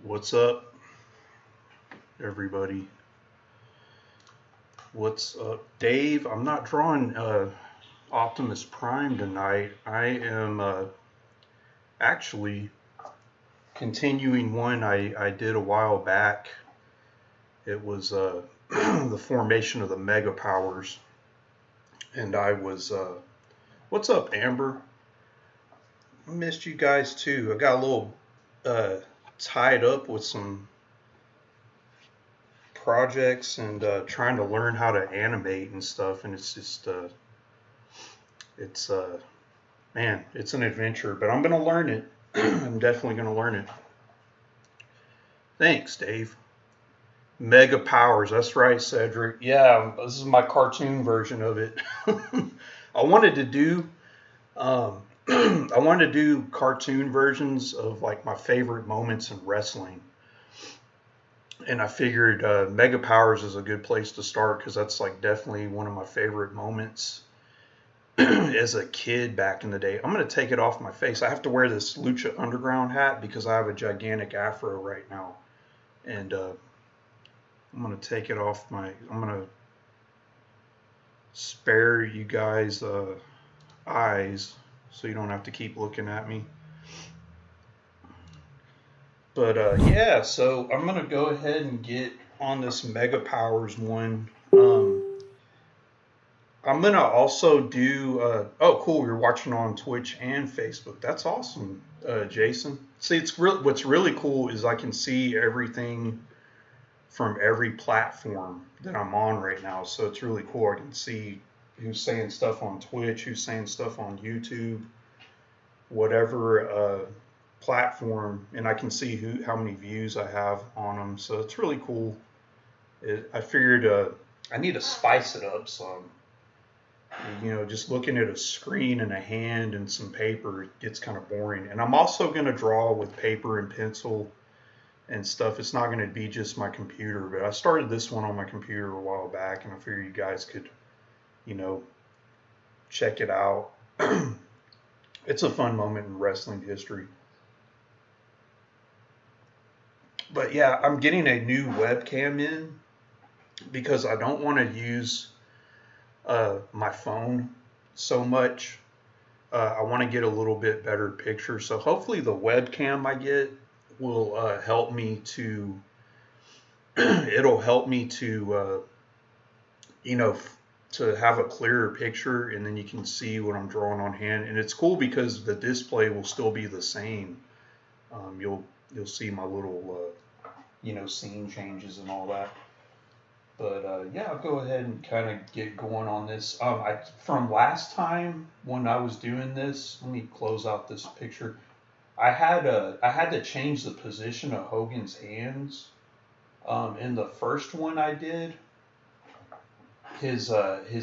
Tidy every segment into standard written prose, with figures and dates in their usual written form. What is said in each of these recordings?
What's up, everybody? What's up, Dave? I'm not drawing Optimus Prime tonight. I am actually continuing one I did a while back. It was the formation of the Mega Powers, and I was. What's up, Amber? I missed you guys too. I got a little uh, tied up with some projects and trying to learn how to animate and stuff, and it's just it's man, it's an adventure, but I'm gonna learn it. I'm definitely gonna learn it. Thanks, Dave. Mega Powers, that's right, Cedric. Yeah, this is my cartoon version of it. I wanted to do I wanted to do cartoon versions of like my favorite moments in wrestling, and I figured Mega Powers is a good place to start because that's like definitely one of my favorite moments as a kid back in the day. I'm going to take it off my face. I have to wear this Lucha Underground hat because I have a gigantic afro right now. And I'm going to take it off my. I'm going to spare you guys eyes so you don't have to keep looking at me. But yeah, so I'm going to go ahead and get on this Mega Powers one. I'm gonna also do. Oh, cool! You're watching on Twitch and Facebook. That's awesome, Jason. See, what's really cool is I can see everything from every platform that I'm on right now. So it's really cool. I can see who's saying stuff on Twitch, who's saying stuff on YouTube, whatever platform, and I can see how many views I have on them. So it's really cool. I figured I need to spice it up some. Just looking at a screen and a hand and some paper it gets kind of boring. And I'm also going to draw with paper and pencil and stuff. It's not going to be just my computer, but I started this one on my computer a while back, and I figured you guys could, you know, check it out. It's a fun moment in wrestling history. But yeah, I'm getting a new webcam in because I don't want to use my phone so much. I want to get a little bit better picture. So hopefully the webcam I get will help me to. It'll help me to, you know, to have a clearer picture, and then you can see what I'm drawing on hand. And it's cool because the display will still be the same. You'll see my little scene changes and all that. But yeah, I'll go ahead and kind of get going on this. From last time when I was doing this, let me close out this picture. I had to change the position of Hogan's hands. In the first one I did, his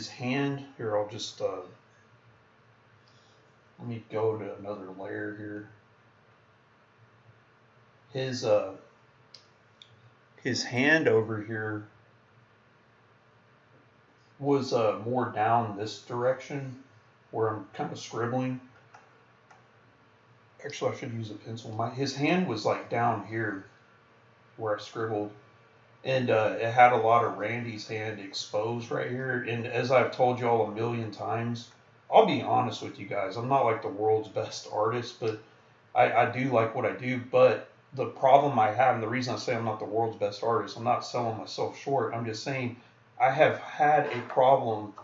hand here. I'll just let me go to another layer here. His his hand over here was more down this direction where I'm kind of scribbling. Actually, I should use a pencil. His hand was like down here where I scribbled, and it had a lot of Randy's hand exposed right here. And as I've told you all a million times, I'll be honest with you guys. I'm not like the world's best artist, but I do like what I do. But the problem I have, and the reason I say I'm not the world's best artist, I'm not selling myself short. I'm just saying I have had a problem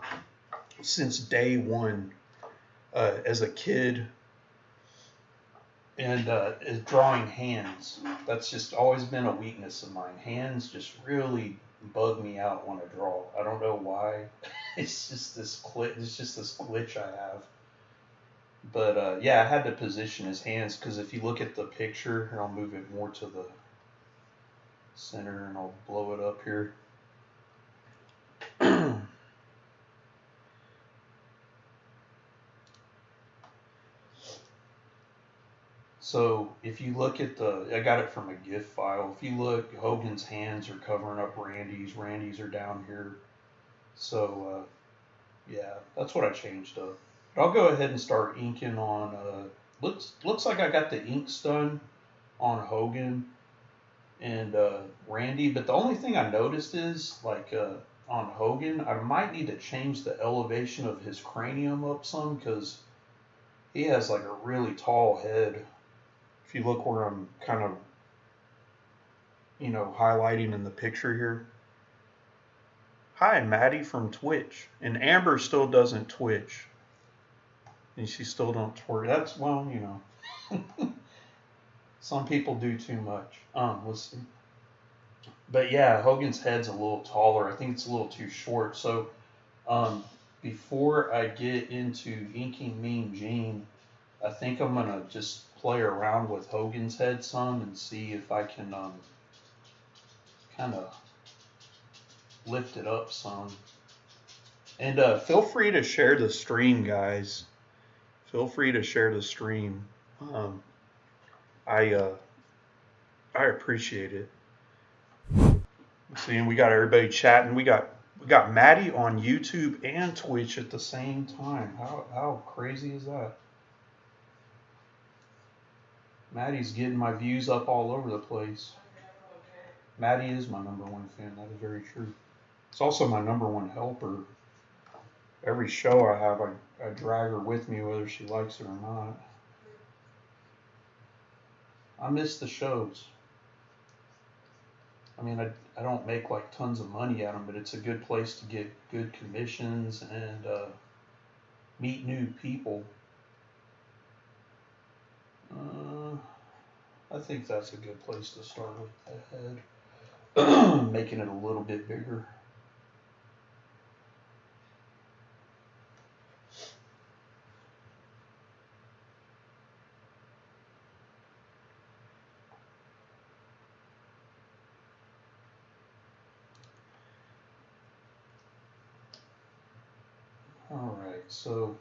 since day one as a kid, and is drawing hands. That's just always been a weakness of mine. Hands just really bug me out when I draw. I don't know why. It's just this glitch I have. But yeah, I had to position his hands because if you look at the picture, and I'll move it more to the center and I'll blow it up here. So if you look at I got it from a GIF file. If you look, Hogan's hands are covering up Randy's. Randy's are down here. So yeah, that's what I changed up. But I'll go ahead and start inking on. Looks like I got the inks done on Hogan. and Randy. But the only thing I noticed is like on Hogan, I might need to change the elevation of his cranium up some because he has like a really tall head. If you look where I'm kind of, highlighting in the picture here. Hi, Maddie from Twitch. And Amber still doesn't Twitch. And she still don't twerk. That's, well, some people do too much. Let's see. But yeah, Hogan's head's a little taller. I think it's a little too short. So before I get into inking Mean Gene, I think I'm going to just play around with Hogan's head some and see if I can kind of lift it up some. And feel free to share the stream, guys. Feel free to share the stream. I appreciate it. See, and we got everybody chatting. We got Maddie on YouTube and Twitch at the same time. How crazy is that? Maddie's getting my views up all over the place. Maddie is my #1 fan. That is very true. It's also my #1 helper. Every show I have, I drag her with me whether she likes it or not. I miss the shows. I mean, I don't make like tons of money at them, but it's a good place to get good commissions and meet new people. I think that's a good place to start with the head, making it a little bit bigger. All right, so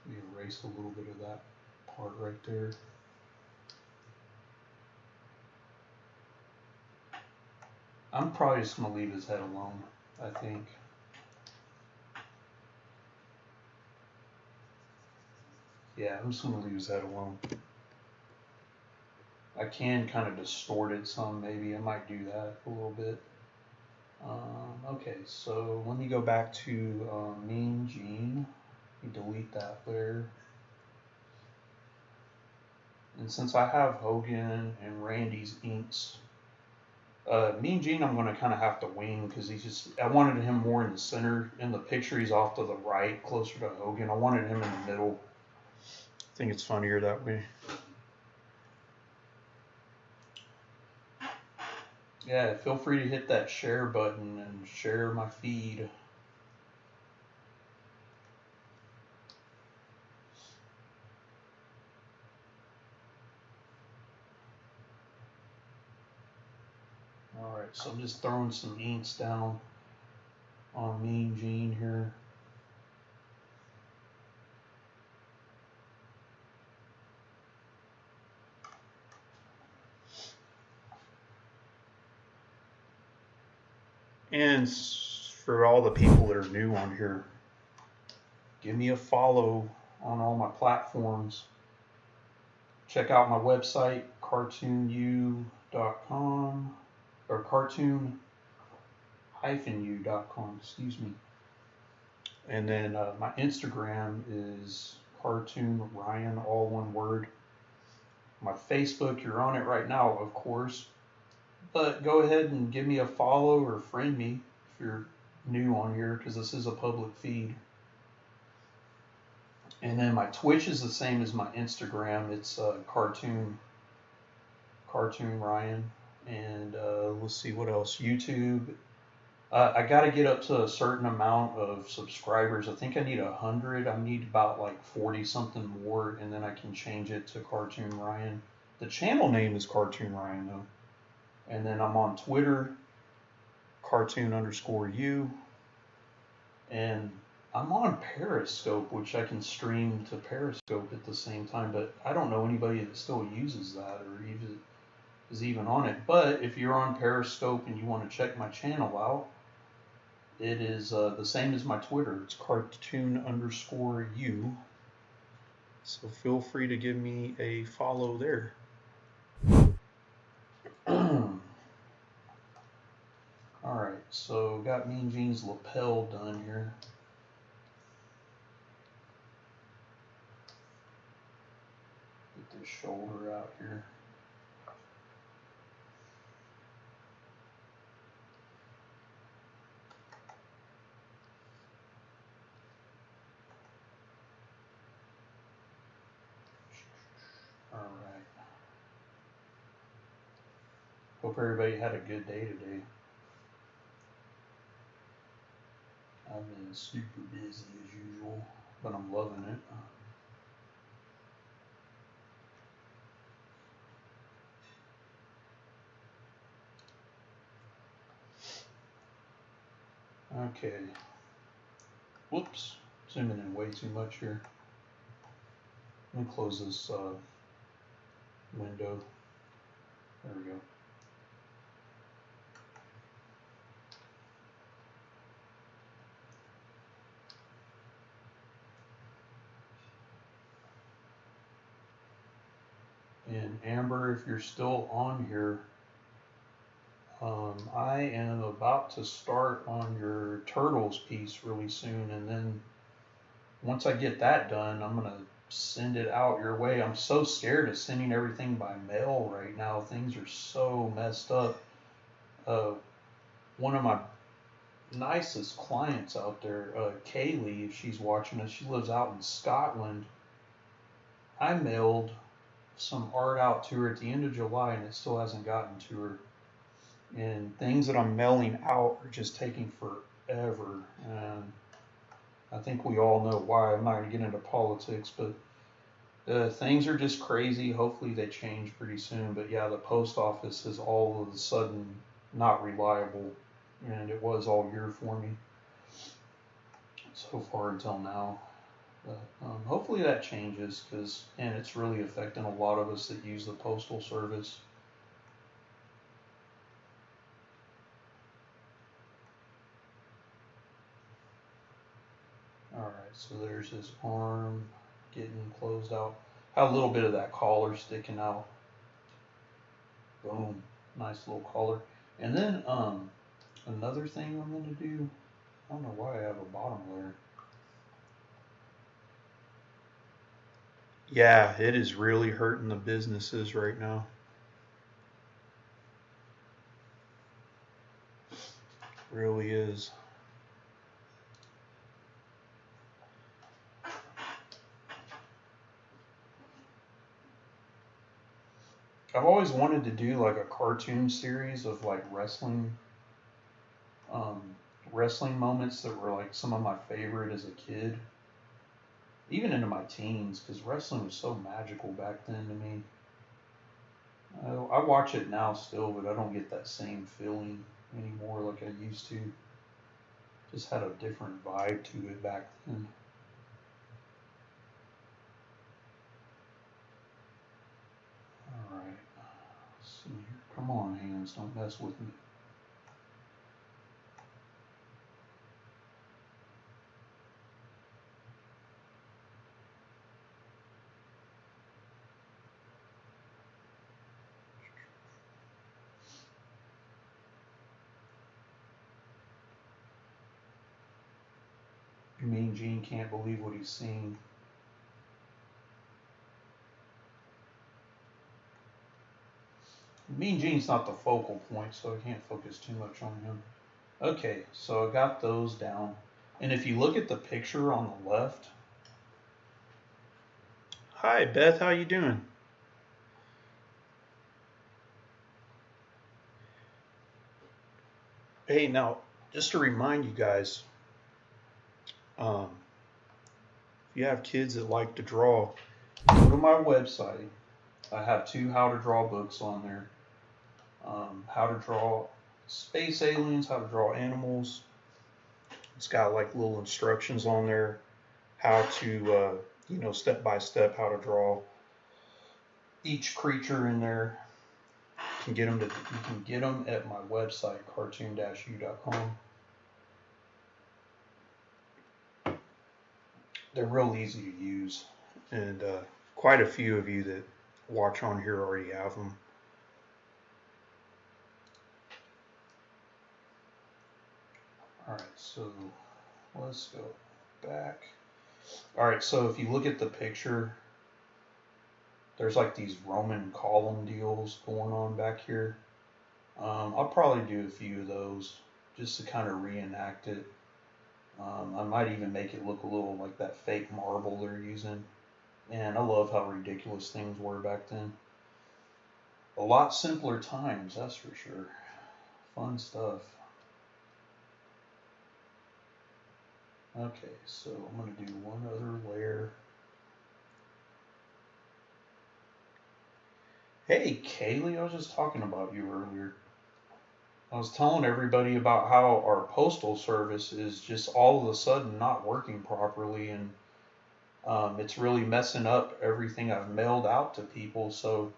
let me erase a little bit of that part right there. I'm probably just going to leave his head alone, I think. Yeah, I'm just going to leave his head alone. I can kind of distort it some, maybe. I might do that a little bit. Okay, so let me go back to Mean Gene. Delete that there. And since I have Hogan and Randy's inks, Mean Gene I'm going to kind of have to wing because I wanted him more in the center. In the picture, he's off to the right, closer to Hogan. I wanted him in the middle. I think it's funnier that way. Yeah, feel free to hit that share button and share my feed. Alright, so I'm just throwing some inks down on Mean Gene here. And for all the people that are new on here, give me a follow on all my platforms. Check out my website, cartoonu.com, or cartoon-u.com, excuse me. And then my Instagram is Cartoon Ryan, all one word. My Facebook, you're on it right now, of course. But go ahead and give me a follow or friend me if you're new on here, because this is a public feed. And then my Twitch is the same as my Instagram. It's Cartoon Ryan. And let's see what else. YouTube. I got to get up to a certain amount of subscribers. I think I need 100. I need about like 40 something more, and then I can change it to Cartoon Ryan. The channel name is Cartoon Ryan though. And then I'm on Twitter, cartoon_u. And I'm on Periscope, which I can stream to Periscope at the same time, but I don't know anybody that still uses that or is even on it. But if you're on Periscope and you want to check my channel out, it is the same as my Twitter. It's cartoon_u. So feel free to give me a follow there. Alright, so got Mean Gene's lapel done here. Get this shoulder out here. Alright. Hope everybody had a good day today. I've been super busy as usual, but I'm loving it. Okay. Whoops. Zooming in way too much here. Let me close this window. There we go. And Amber, if you're still on here, I am about to start on your Turtles piece really soon, and then once I get that done, I'm gonna send it out your way. I'm so scared of sending everything by mail right now. Things are so messed up. One of my nicest clients out there, Kaylee, if she's watching us, she lives out in Scotland. I mailed some art out to her at the end of July, and it still hasn't gotten to her. And things that I'm mailing out are just taking forever. And I think we all know why. I'm not going to get into politics, but things are just crazy. Hopefully they change pretty soon. But yeah, the post office is all of a sudden not reliable, and it was all year for me so far until now. But hopefully that changes, and it's really affecting a lot of us that use the postal service. Alright, so there's his arm getting closed out. Had a little bit of that collar sticking out. Boom. Nice little collar. And then another thing I'm going to do, I don't know why I have a bottom layer. Yeah, it is really hurting the businesses right now. Really is. I've always wanted to do like a cartoon series of like wrestling moments that were like some of my favorite as a kid, even into my teens, because wrestling was so magical back then to me. I watch it now still, but I don't get that same feeling anymore like I used to. Just had a different vibe to it back then. Alright, let's see here. Come on, hands, don't mess with me. Mean Gene can't believe what he's seeing. Mean Gene's not the focal point, so I can't focus too much on him. Okay, so I got those down. And if you look at the picture on the left. Hi, Beth, how you doing? Hey, now, just to remind you guys, if you have kids that like to draw, go to my website. I have 2 how to draw books on there. How to draw space aliens, how to draw animals. It's got like little instructions on there, how to, step by step, how to draw each creature in there. You can get them at my website, cartoon-u.com. They're real easy to use. and quite a few of you that watch on here already have them. All right, so let's go back. All right, so if you look at the picture, there's like these Roman column deals going on back here. I'll probably do a few of those just to kind of reenact it. I might even make it look a little like that fake marble they're using. And I love how ridiculous things were back then. A lot simpler times, that's for sure. Fun stuff. Okay, so I'm going to do one other layer. Hey, Kaylee, I was just talking about you earlier. I was telling everybody about how our postal service is just all of a sudden not working properly, and it's really messing up everything I've mailed out to people. So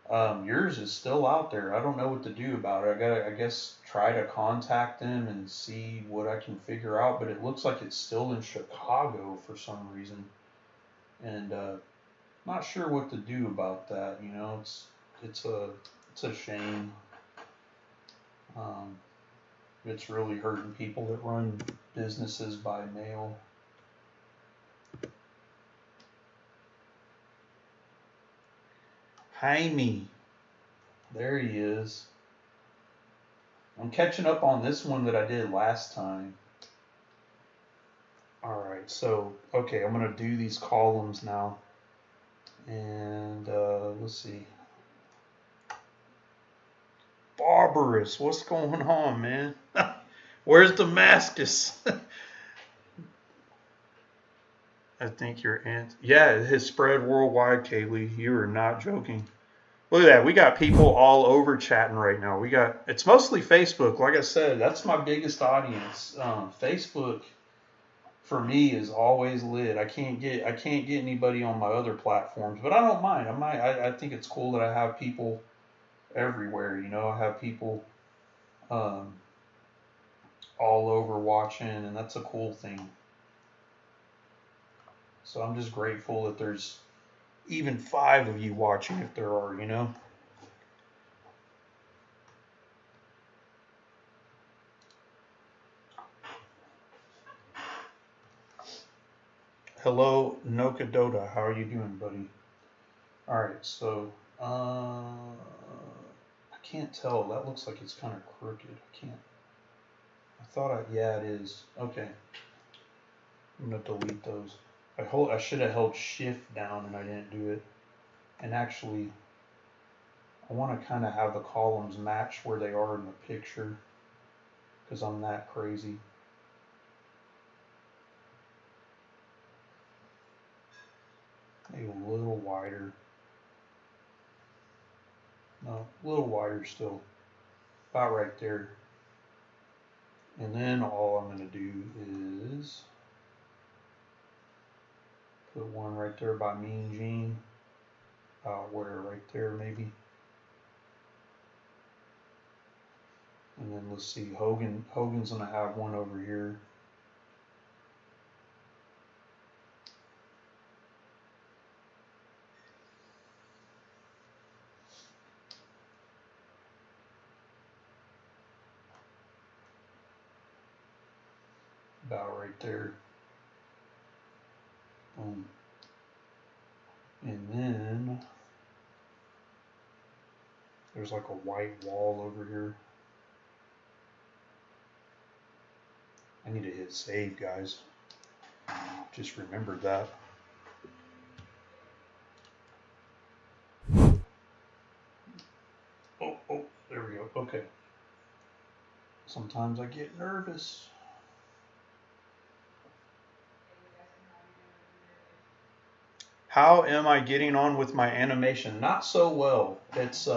yours is still out there. I don't know what to do about it. I gotta, I guess, try to contact them and see what I can figure out. But it looks like it's still in Chicago for some reason, and not sure what to do about that. You know, it's a shame. It's really hurting people that run businesses by mail. Jaime, there he is. I'm catching up on this one that I did last time. All right, so okay, I'm gonna do these columns now, and let's see. Barbarous, what's going on, man? Where's Damascus? I think your aunt. Yeah, it has spread worldwide, Kaylee. You are not joking. Look at that. We got people all over chatting right now. It's mostly Facebook. Like I said, that's my biggest audience. Facebook for me is always lit. I can't get anybody on my other platforms, but I don't mind. I think it's cool that I have people everywhere. You know, I have people all over watching, and that's a cool thing. So I'm just grateful that there's even 5 of you watching, if there are, you know. Hello, Nokadota. How are you doing, buddy? All right, so I can't tell. That looks like it's kind of crooked. I can't. I thought yeah, it is. Okay. I'm gonna delete those. I should have held Shift down and I didn't do it. And actually, I want to kind of have the columns match where they are in the picture, because I'm that crazy. Maybe a little wider. No, a little wider still. About right there. And then all I'm going to do is put one right there by Mean Gene. Where right there maybe. And then let's see, Hogan's going to have one over here. About right there. Boom. And then there's like a white wall over here. I need to hit save, guys. Just remembered that. Oh, there we go. Okay. Sometimes I get nervous. How am I getting on with my animation? Not so well. It's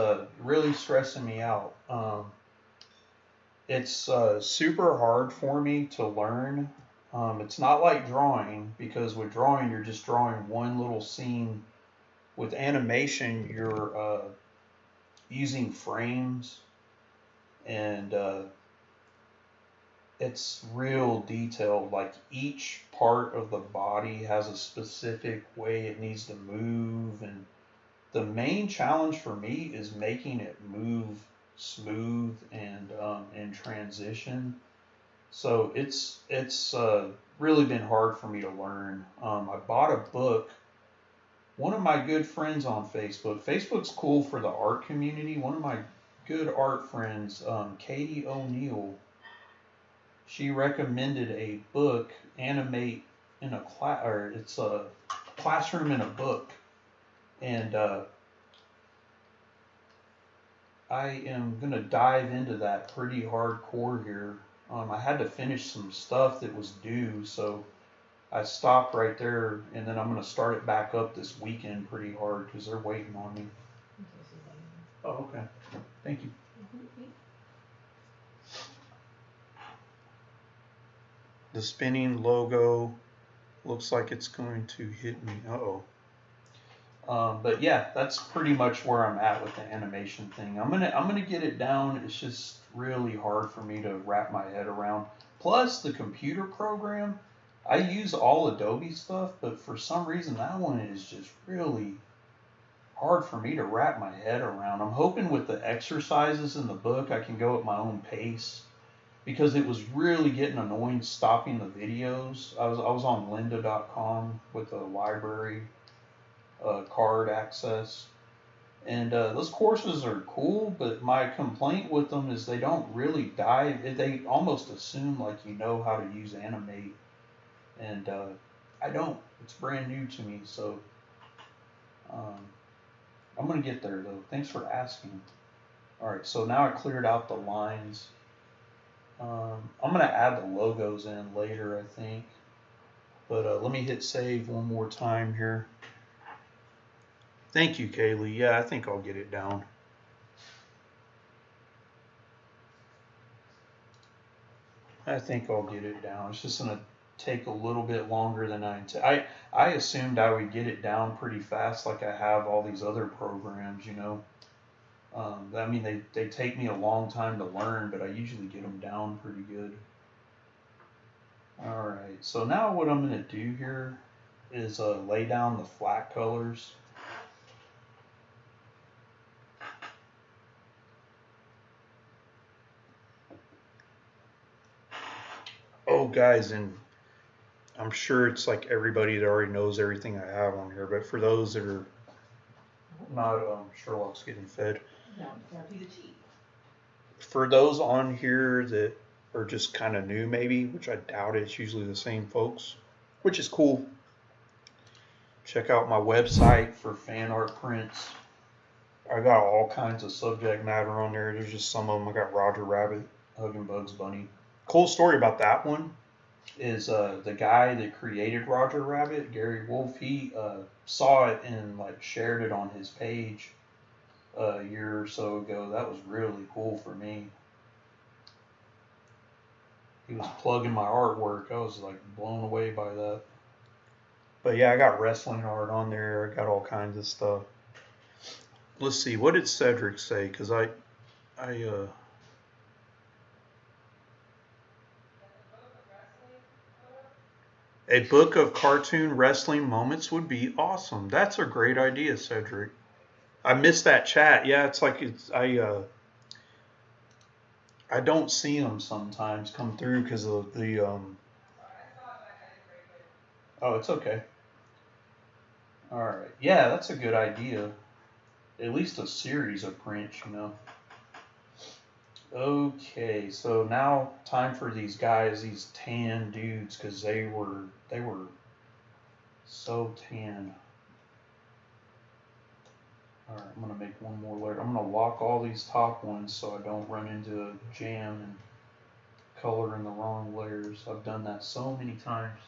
really stressing me out. It's super hard for me to learn. It's not like drawing, because with drawing, you're just drawing one little scene. With animation, you're using frames, and it's real detailed. Like each part of the body has a specific way it needs to move, and the main challenge for me is making it move smooth and in transition. So it's really been hard for me to learn. I bought a book. One of my good friends on Facebook. Facebook's cool for the art community. One of my good art friends, Katie O'Neill, she recommended a book, Animate in a class, or it's a classroom in a book, and I am gonna dive into that pretty hardcore here. I had to finish some stuff that was due, so I stopped right there, and then I'm gonna start it back up this weekend pretty hard because they're waiting on me. Oh, okay. Thank you. The spinning logo looks like it's going to hit me. Uh-oh. But yeah, that's pretty much where I'm at with the animation thing. I'm gonna get it down. It's just really hard for me to wrap my head around. Plus the computer program, I use all Adobe stuff, but for some reason that one is just really hard for me to wrap my head around. I'm hoping with the exercises in the book I can go at my own pace because it was really getting annoying stopping the videos. I was on lynda.com with the library card access. And those courses are cool, but my complaint with them is they don't really dive. They almost assume like you know how to use Animate, and I don't. It's brand new to me, so um, I'm gonna get there though. Thanks for asking. All right, so now I cleared out the lines. I'm gonna add the logos in later, I think. But let me hit save one more time here. Thank you, Kaylee. Yeah, I think I'll get it down. I think I'll get it down. It's just gonna take a little bit longer than I assumed I would get it down pretty fast, like I have all these other programs, you know. I mean, they take me a long time to learn, but I usually get them down pretty good. All right, so now what I'm gonna do here is lay down the flat colors. Oh, guys, and I'm sure it's like everybody that already knows everything I have on here, but for those that are not, Sherlock's getting fed. No, that'd be the tea. For those on here that are just kind of new, maybe, which I doubt it's usually the same folks, which is cool. Check out my website for fan art prints. I got all kinds of subject matter on there. There's just some of them. I got Roger Rabbit, hugging Bugs Bunny. Cool story about that one is the guy that created Roger Rabbit, Gary Wolf. He saw it and like shared it on his page a year or so ago. That was really cool for me. He was plugging my artwork. I was like blown away by that. But yeah, I got wrestling art on there. I got all kinds of stuff. Let's see, what did Cedric say? Because I a book of cartoon wrestling moments would be awesome. That's a great idea, Cedric. I missed that chat. Yeah, it's like I don't see them sometimes come through because of the Oh, it's okay. All right. Yeah, that's a good idea. At least a series of prints, you know. Okay, so now time for these guys, these tan dudes, because they were so tan. All right, I'm gonna make one more layer. I'm gonna lock all these top ones so I don't run into a jam and color in the wrong layers. I've done that so many times.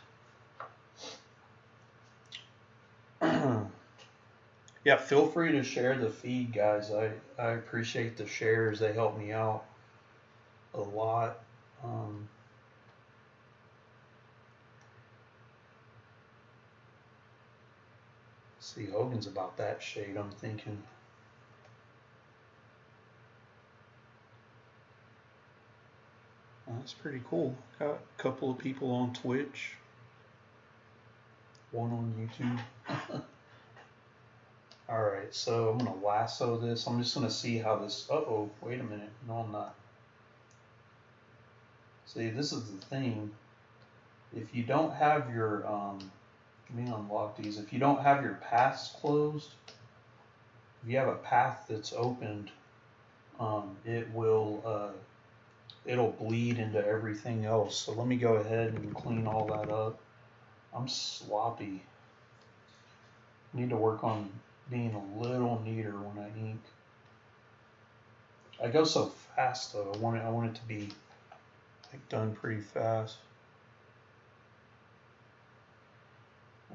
Yeah, feel free to share the feed, guys. I appreciate the shares. They help me out a lot. See, Hogan's about that shade, I'm thinking. That's pretty cool. Got a couple of people on Twitch, one on YouTube. All right, so I'm gonna lasso this. I'm just gonna see how this. Uh-oh, wait a minute. No, I'm not. See, this is the thing. If you don't have your let me unlock these. If you don't have your paths closed, if you have a path that's opened, it will it'll bleed into everything else. So let me go ahead and clean all that up. I'm sloppy. Need to work on being a little neater when I ink. I go so fast though. I want it to be like done pretty fast.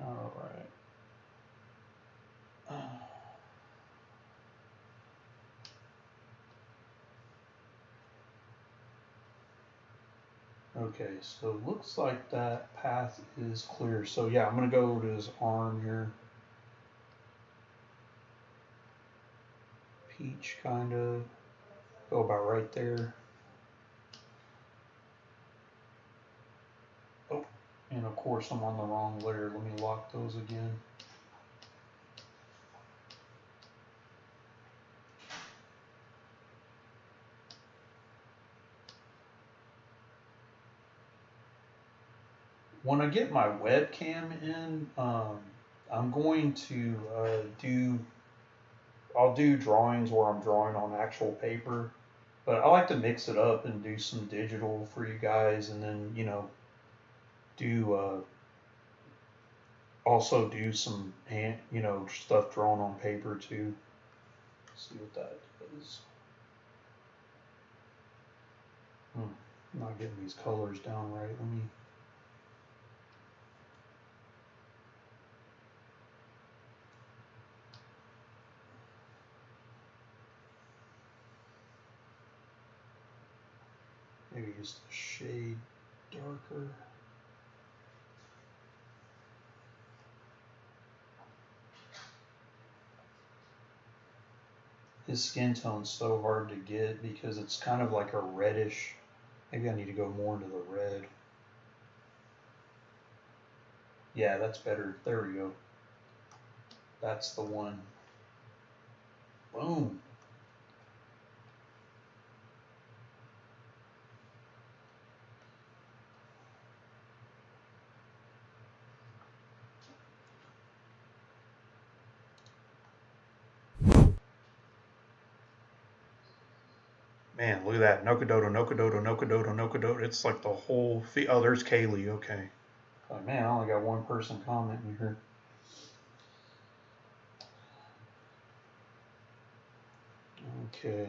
All right. Okay, so it looks like that path is clear. So yeah, I'm gonna go to his arm here. Peach kind of. Go about right there. Oh, and of course I'm on the wrong layer. Let me lock those again. When I get my webcam in, I'm going to I'll do drawings where I'm drawing on actual paper, but I like to mix it up and do some digital for you guys, and then do also do some stuff drawn on paper too. Let's see what that is. I'm not getting these colors down right. Let me. Maybe just a shade darker. His skin tone's so hard to get because it's kind of like a reddish. Maybe I need to go more into the red. Yeah, that's better. There we go. That's the one. Boom. Man, look at that. Nokodoto, Nokodoto, Nokodoto, Nokodoto. It's like the whole. Oh, there's Kaylee. Okay. Oh, man, I only got one person commenting here. Okay.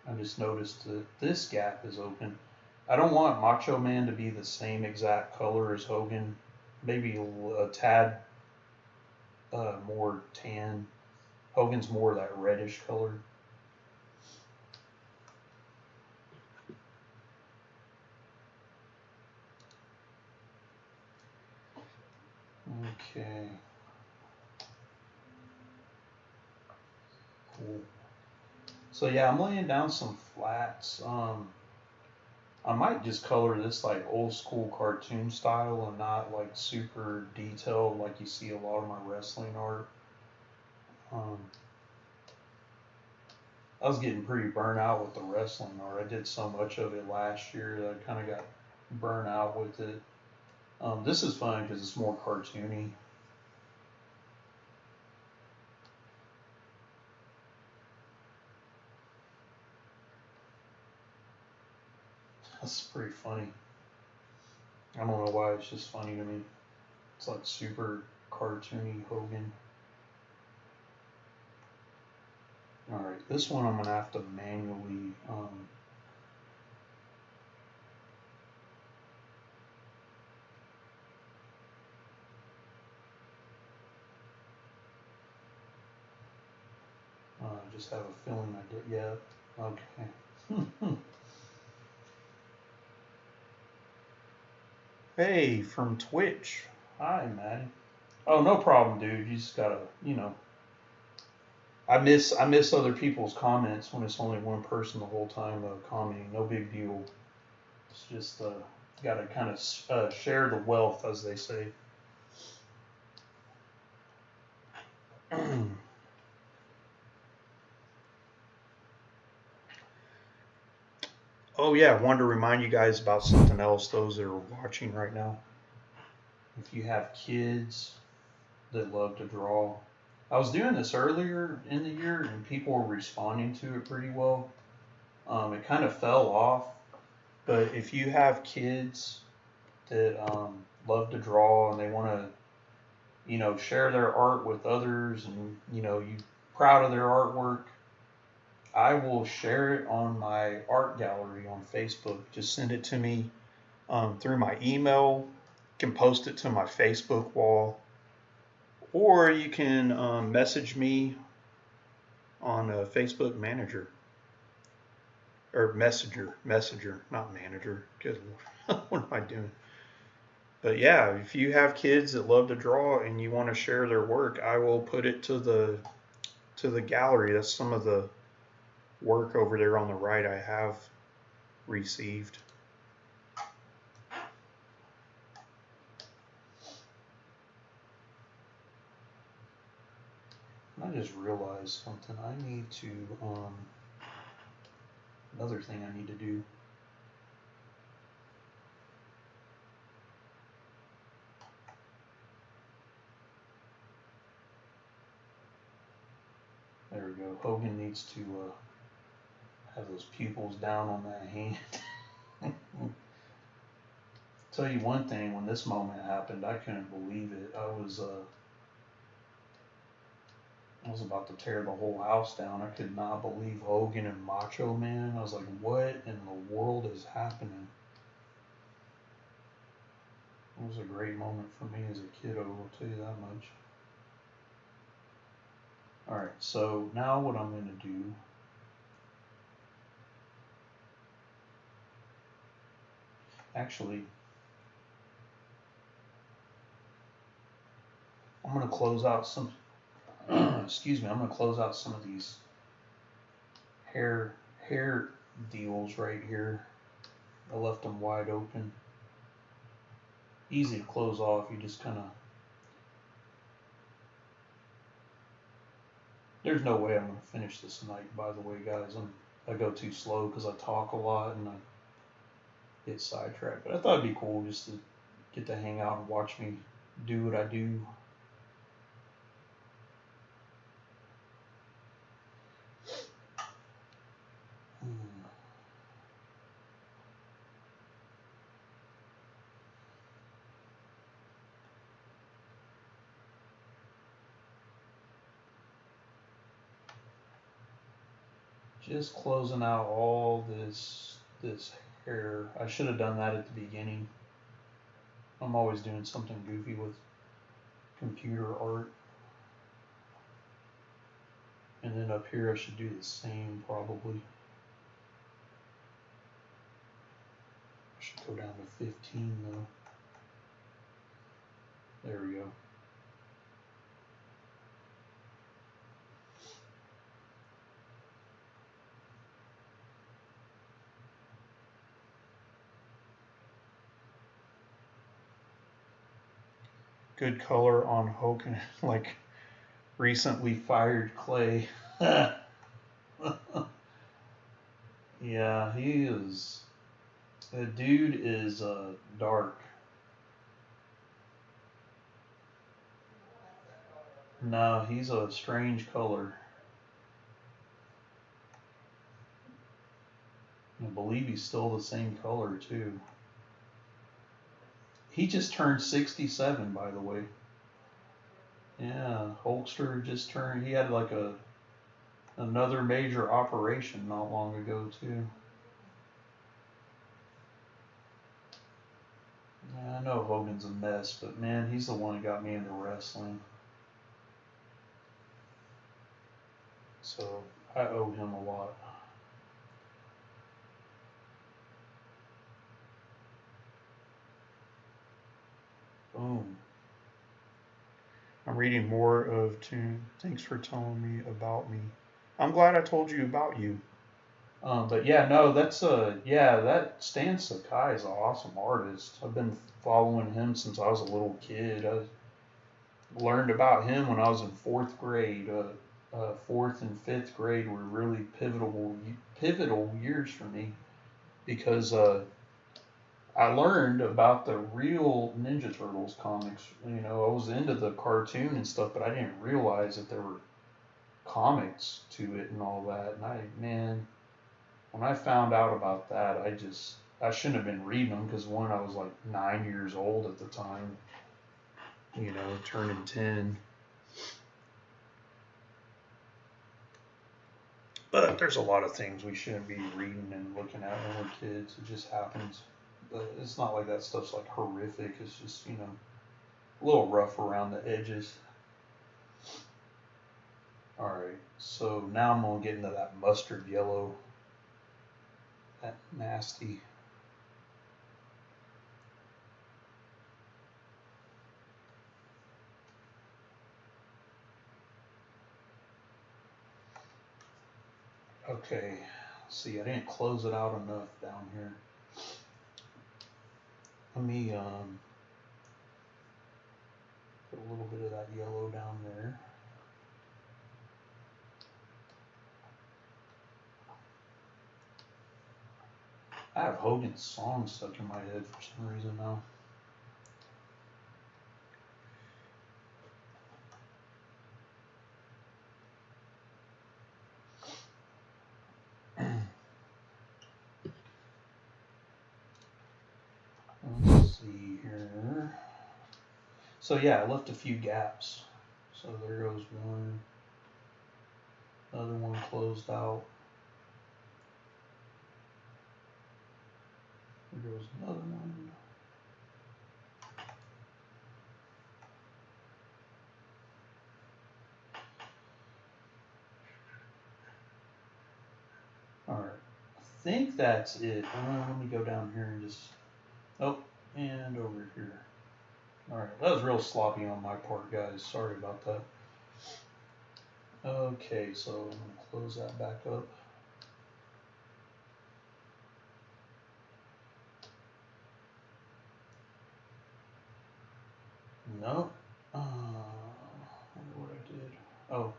I just noticed that this gap is open. I don't want Macho Man to be the same exact color as Hogan. Maybe a tad more tan. Hogan's more that reddish color. Okay. Cool. So yeah, I'm laying down some flats. I might just color this like old school cartoon style and not like super detailed like you see a lot of my wrestling art. I was getting pretty burnt out with the wrestling art. I did so much of it last year that I kind of got burnt out with it. This is fun because it's more cartoony. That's pretty funny. I don't know why, it's just funny to me. It's like super cartoony Hogan. Alright, this one I'm going to have to manually I just have a feeling I did. Yeah, okay. Hey, from Twitch. Hi, Maddie. Oh, no problem, dude. You just gotta, I miss other people's comments when it's only one person the whole time commenting. No big deal. It's just got to kind of share the wealth, as they say. Oh yeah, I wanted to remind you guys about something else. Those that are watching right now, if you have kids that love to draw, I was doing this earlier in the year and people were responding to it pretty well. It kind of fell off, but if you have kids that love to draw and they want to, share their art with others, and you proud of their artwork, I will share it on my art gallery on Facebook. Just send it to me through my email. You can post it to my Facebook wall, or you can message me on a Facebook Manager or Messenger, not Manager. Good Lord, what am I doing? But yeah, if you have kids that love to draw and you want to share their work, I will put it to the gallery. That's some of the work over there on the right I have received. I just realized something. I need to another thing I need to do. There we go. Hogan needs to have those pupils down on that hand. Tell you one thing, when this moment happened, I couldn't believe it. I was about to tear the whole house down. I could not believe Hogan and Macho Man. I was like, what in the world is happening? It was a great moment for me as a kid, I will tell you that much. Alright, so now what I'm going to do, actually, I'm going to close out some, excuse me, I'm going to close out some of these hair deals right here. I left them wide open. Easy to close off. You just kind of, there's no way I'm going to finish this tonight, by the way, guys. I go too slow because I talk a lot and I get sidetracked. But I thought it'd be cool just to get to hang out and watch me do what I do. Just closing out all this hair. I should have done that at the beginning. I'm always doing something goofy with computer art. And then up here I should do the same probably. I should go down to 15 though. There we go. Good color on Hogan, like recently fired clay. Yeah, he is. The dude is dark. No, he's a strange color. I believe he's still the same color too. He just turned 67, by the way. Yeah, Hulkster just turned. He had like another major operation not long ago too. Yeah, I know Hogan's a mess, but man, he's the one that got me into wrestling. So I owe him a lot. Boom. I'm reading more of Tune. Thanks for telling me about me. I'm glad I told you about you. But yeah, no, that's that Stan Sakai is an awesome artist. I've been following him since I was a little kid. I learned about him when I was in fourth grade. Fourth and fifth grade were really pivotal years for me because I learned about the real Ninja Turtles comics. You know, I was into the cartoon and stuff, but I didn't realize that there were comics to it and all that. And when I found out about that, I shouldn't have been reading them because one, I was like 9 years old at the time. You know, turning 10. But there's a lot of things we shouldn't be reading and looking at when we're kids. It just happens. But it's not like that stuff's like horrific. It's just, you know, a little rough around the edges. Alright, so now I'm going to get into that mustard yellow. That nasty. Okay, see, I didn't close it out enough down here. Let me put a little bit of that yellow down there. I have Hogan's song stuck in my head for some reason now. Let's see here. So yeah, I left a few gaps. So there goes one. Another one closed out. There goes another one. Alright, I think that's it. Let me go down here and just, oh, and over here. Alright, that was real sloppy on my part, guys. Sorry about that. Okay, so I'm going to close that back up. No. I wonder what I did. Oh.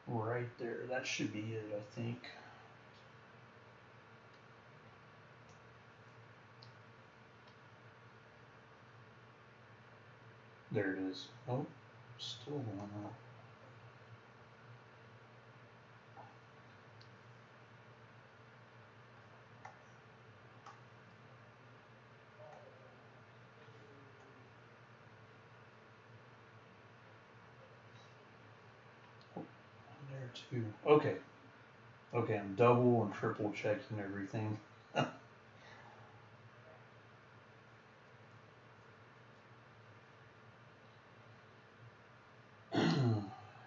Right there. That should be it, I think. There it is. Oh, still going on. There too. Okay. Okay, I'm double and triple checking everything.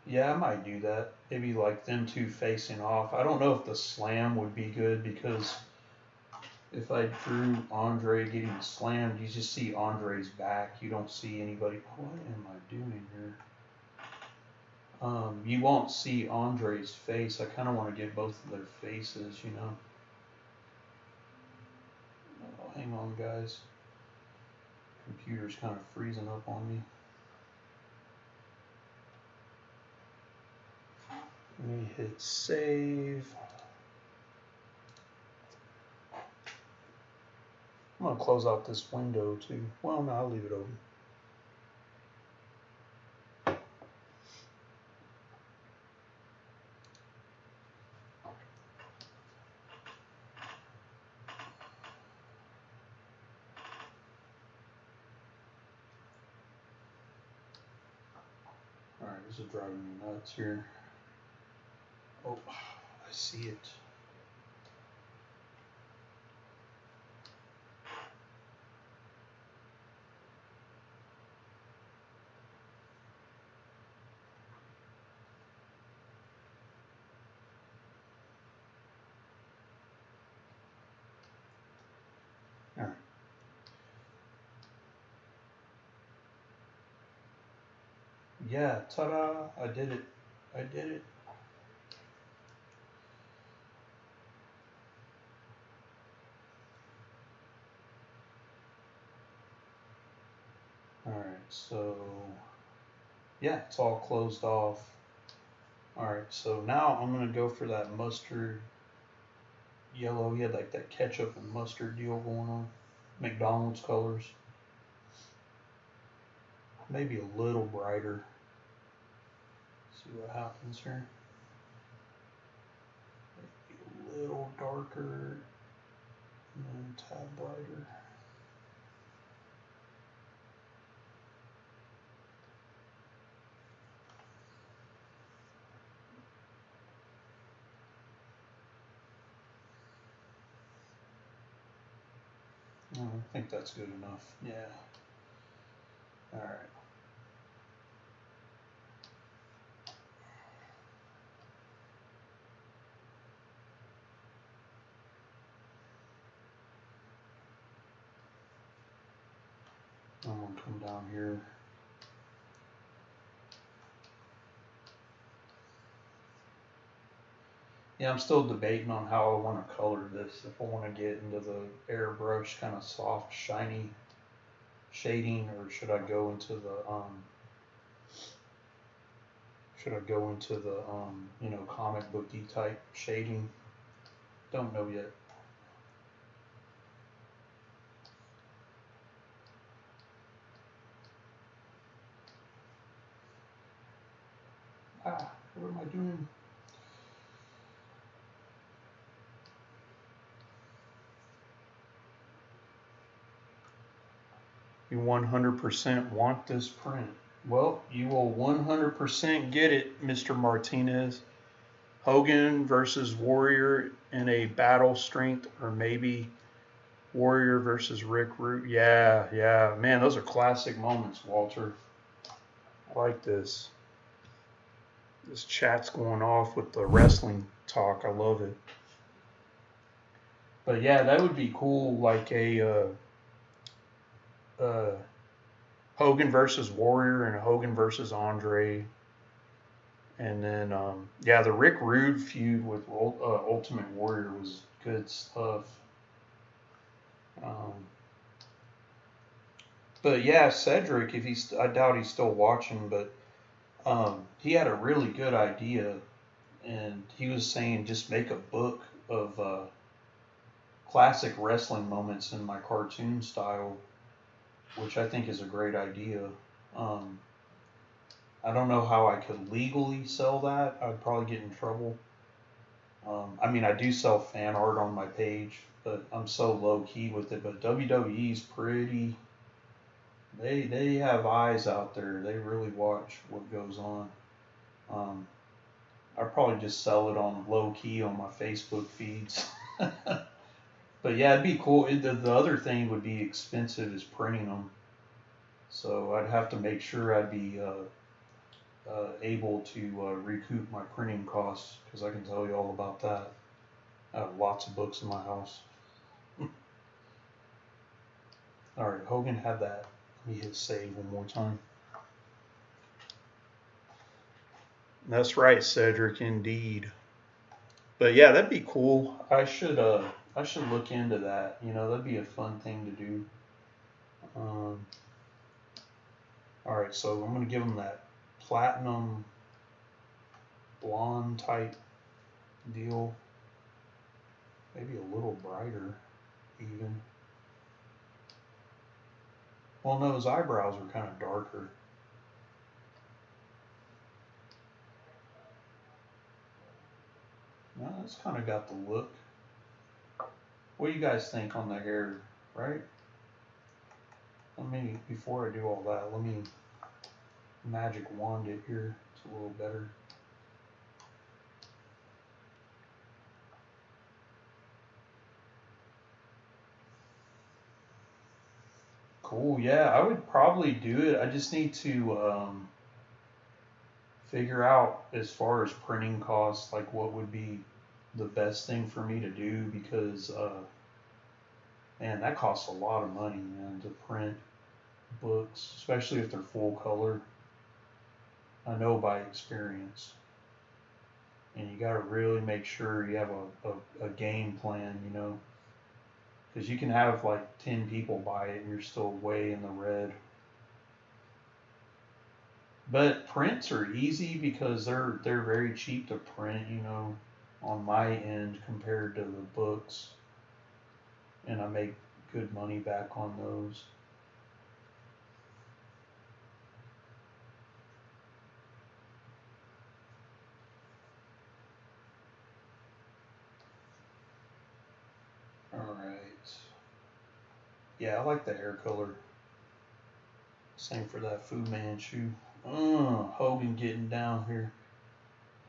Yeah, I might do that. Maybe like them two facing off. I don't know if the slam would be good because if I drew Andre getting slammed, you just see Andre's back. You don't see anybody. What am I doing here? You won't see Andre's face. I kind of want to get both of their faces, you know. Oh, hang on, guys. Computer's kind of freezing up on me. Let me hit save. I'm going to close out this window too. Well, no, I'll leave it open. Alright, this is driving me nuts here. Oh, I see it. Alright. Yeah, ta-da! I did it. I did it. All right, so yeah, it's all closed off. All right, so now I'm gonna go for that mustard yellow. He had like that ketchup and mustard deal going on. McDonald's colors. Maybe a little brighter. See what happens here. Maybe a little darker and then a tad brighter. I think that's good enough. Yeah. All right. I'm gonna come down here. Yeah, I'm still debating on how I want to color this. If I want to get into the airbrush kind of soft, shiny shading, or should I go into the comic booky type shading? Don't know yet. What am I doing? You 100% want this print. Well, you will 100% get it, Mr. Martinez. Hogan versus Warrior in a battle strength, or maybe Warrior versus Rick Rude. Yeah, yeah. Man, those are classic moments, Walter. I like this. This chat's going off with the wrestling talk. I love it. But yeah, that would be cool, like a Hogan versus Warrior and Hogan versus Andre. And then, yeah, the Rick Rude feud with Ultimate Warrior was good stuff. But yeah, Cedric, I doubt he's still watching, but he had a really good idea, and he was saying just make a book of classic wrestling moments in my cartoon style, which I think is a great idea. I don't know how I could legally sell that. I'd probably get in trouble. I mean, I do sell fan art on my page, but I'm so low key with it. But WWE's pretty. They have eyes out there. They really watch what goes on. I'd probably just sell it on low key on my Facebook feeds. But yeah, it'd be cool. The other thing would be expensive is printing them. So I'd have to make sure I'd be able to recoup my printing costs, because I can tell you all about that. I have lots of books in my house. All right, Hogan had that. Let me hit save one more time. That's right, Cedric, indeed. But yeah, that'd be cool. I should look into that. That'd be a fun thing to do. All right, so I'm gonna give them that platinum blonde type deal. Maybe a little brighter, even. Well, no, his eyebrows are kind of darker. No, it's kind of got the look. What do you guys think on the hair, right? Before I do all that, let me magic wand it here. It's a little better. Cool, yeah, I would probably do it. I just need to figure out, as far as printing costs, like what would be the best thing for me to do, because man, that costs a lot of money, man, to print books, especially if they're full color. I know by experience. And you got to really make sure you have a game plan, you know, because you can have like 10 people buy it and you're still way in the red. But prints are easy because they're very cheap to print, you know, on my end compared to the books, and I make good money back on those. All right. Yeah, I like the hair color. Same for that Fu Manchu. Hogan getting down here.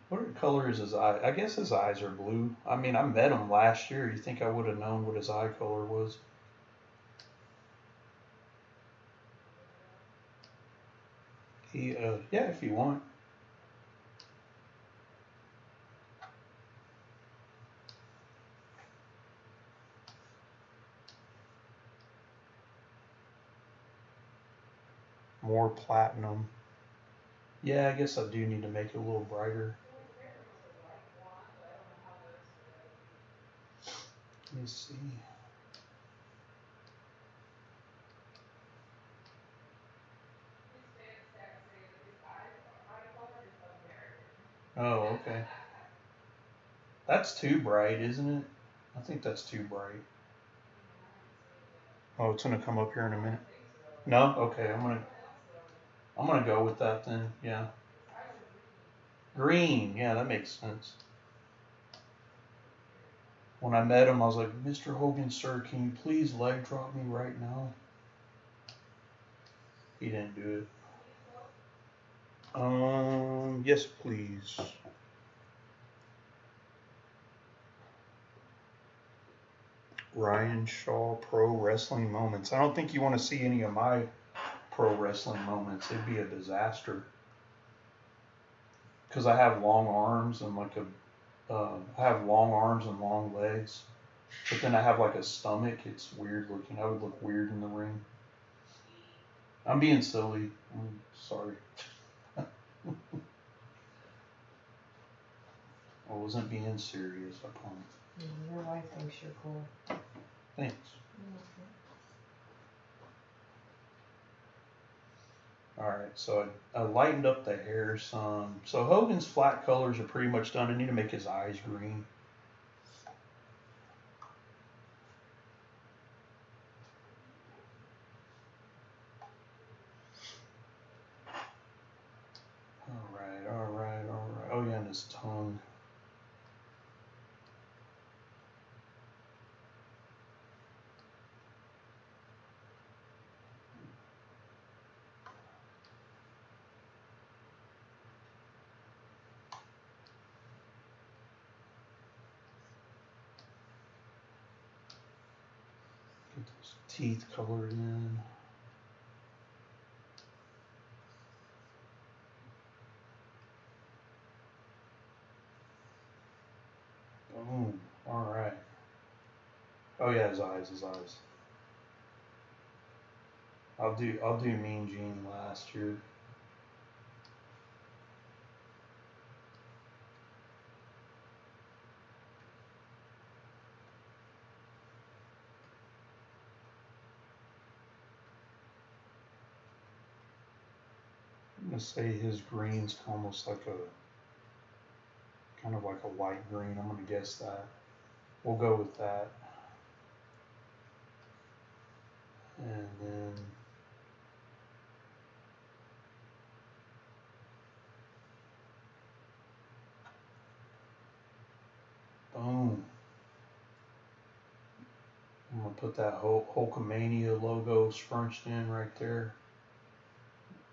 What color is his eye? I guess his eyes are blue. I mean, I met him last year. You think I would have known what his eye color was? Yeah, if you want. More platinum. Yeah, I guess I do need to make it a little brighter. Let me see. Oh, okay. That's too bright, isn't it? I think that's too bright. Oh, it's gonna come up here in a minute. No? Okay, I'm gonna go with that then. Yeah. Green. Yeah, that makes sense. When I met him, I was like, Mr. Hogan, sir, can you please leg drop me right now? He didn't do it. Yes, please. Ryan Shaw Pro Wrestling Moments. I don't think you want to see any of my pro wrestling moments. It'd be a disaster. Because I have long arms and I have long arms and long legs. But then I have like a stomach. It's weird looking. I would look weird in the ring. I'm being silly. I'm sorry. I wasn't being serious, I promise. Your wife thinks you're cool. Thanks. Alright, so I lightened up the hair some. So Hogan's flat colors are pretty much done. I need to make his eyes green. Alright. Oh yeah, and his tongue. Get those teeth colored in. Boom. Alright. Oh yeah, his eyes. I'll do Mean Gene last year. I'm gonna say his green's almost like kind of like a light green. I'm gonna guess that. We'll go with that. And then boom. I'm gonna put that Hulkamania logo scrunched in right there.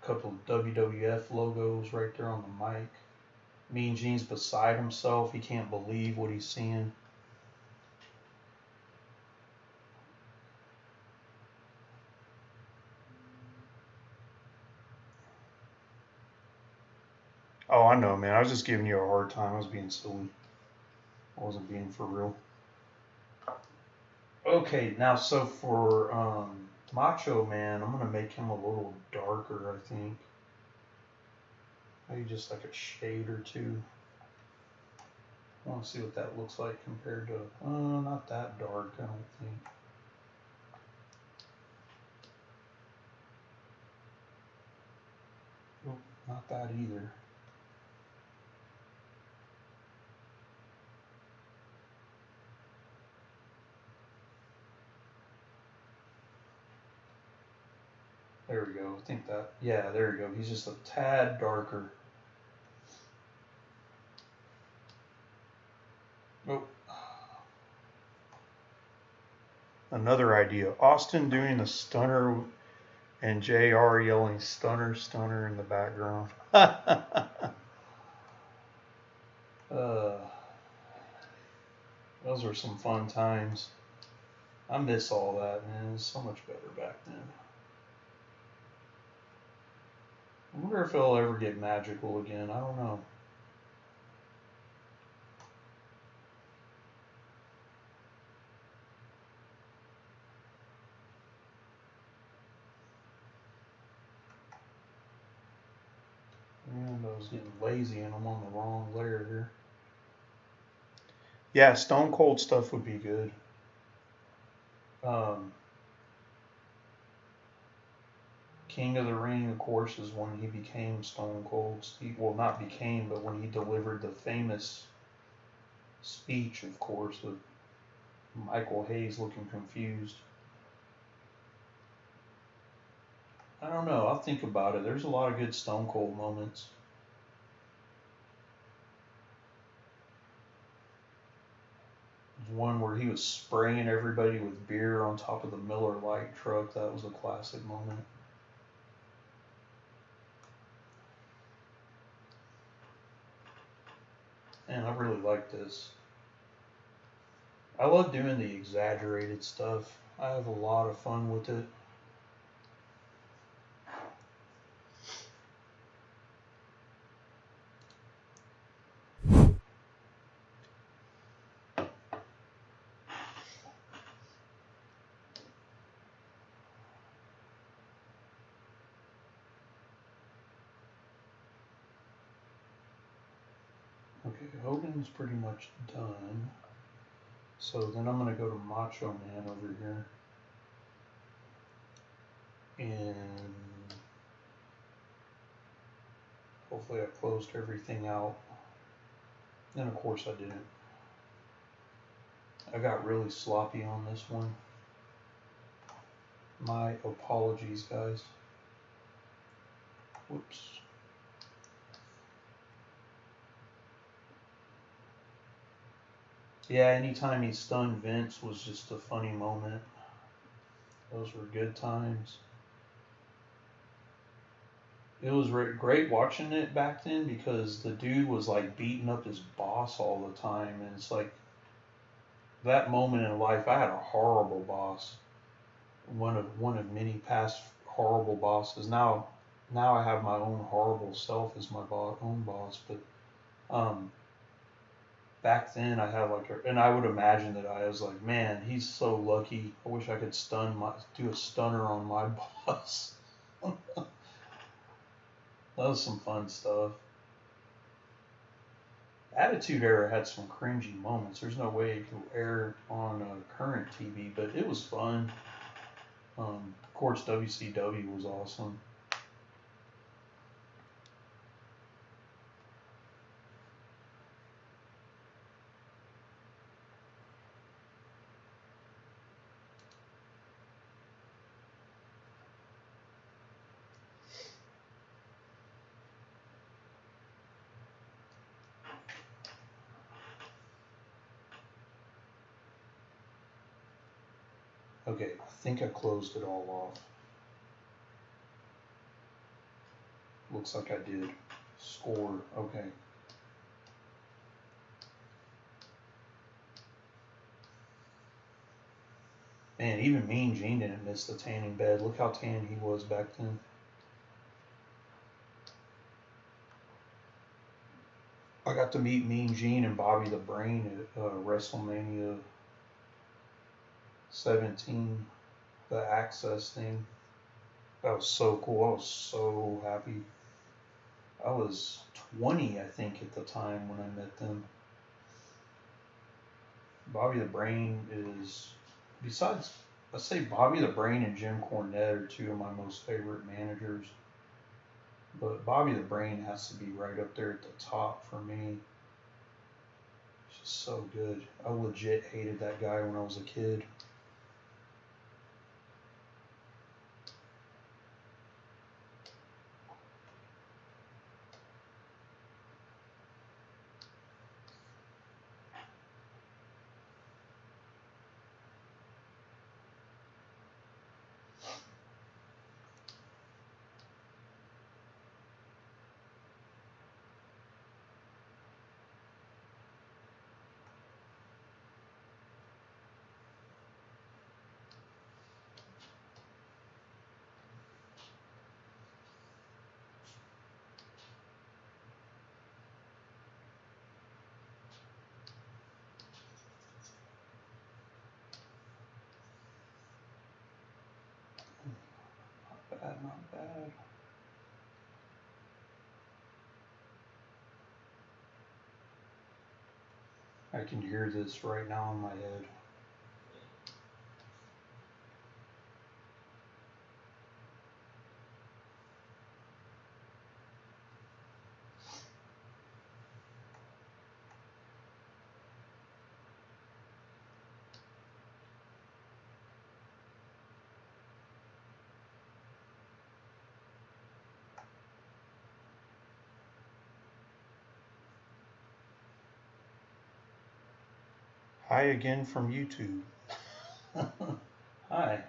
A couple of WWF logos right there on the mic. Mean Gene's beside himself. He can't believe what he's seeing. Oh, I know, man. I was just giving you a hard time. I was being silly. I wasn't being for real. Okay, now so for Macho Man, I'm gonna make him a little darker, I think. Maybe just like a shade or two. I want to see what that looks like compared to, not that dark, I don't think. Oop, not that either. There we go. I think that, yeah, there we go. He's just a tad darker. Oh. Another idea. Austin doing the stunner and JR yelling stunner, stunner in the background. Those were some fun times. I miss all that, man. It was so much better back then. I wonder if it'll ever get magical again. I don't know. And I was getting lazy and I'm on the wrong layer here. Yeah, Stone Cold stuff would be good. King of the Ring, of course, is when he became Stone Cold Steve. Well, not became, but when he delivered the famous speech, of course, with Michael Hayes looking confused. I don't know. I'll think about it. There's a lot of good Stone Cold moments. There's one where he was spraying everybody with beer on top of the Miller Lite truck. That was a classic moment. And I really like this. I love doing the exaggerated stuff. I have a lot of fun with it. Okay, Hogan's pretty much done. So then I'm going to go to Macho Man over here. And hopefully I closed everything out. And of course I didn't. I got really sloppy on this one. My apologies, guys. Whoops. Yeah, anytime he stunned Vince was just a funny moment. Those were good times. It was great watching it back then because the dude was like beating up his boss all the time, and it's like that moment in life. I had a horrible boss, one of many past horrible bosses. Now I have my own horrible self as my own boss, but back then I had and I would imagine that I was like, man, he's so lucky. I wish I could do a stunner on my boss. That was some fun stuff. Attitude Era had some cringy moments. There's no way it could air on current TV, but it was fun. Of course, WCW was awesome. Okay, I think I closed it all off. Looks like I did. Score, okay. Man, even Mean Gene didn't miss the tanning bed. Look how tan he was back then. I got to meet Mean Gene and Bobby the Brain at WrestleMania 17, the Access thing. That was so cool. I was so happy. I was 20, I think, at the time when I met them. Bobby the Brain is, besides, let's say Bobby the Brain and Jim Cornette are two of my most favorite managers. But Bobby the Brain has to be right up there at the top for me. He's just so good. I legit hated that guy when I was a kid. Not bad, not bad. I can hear this right now in my head. Hi again from YouTube. Hi.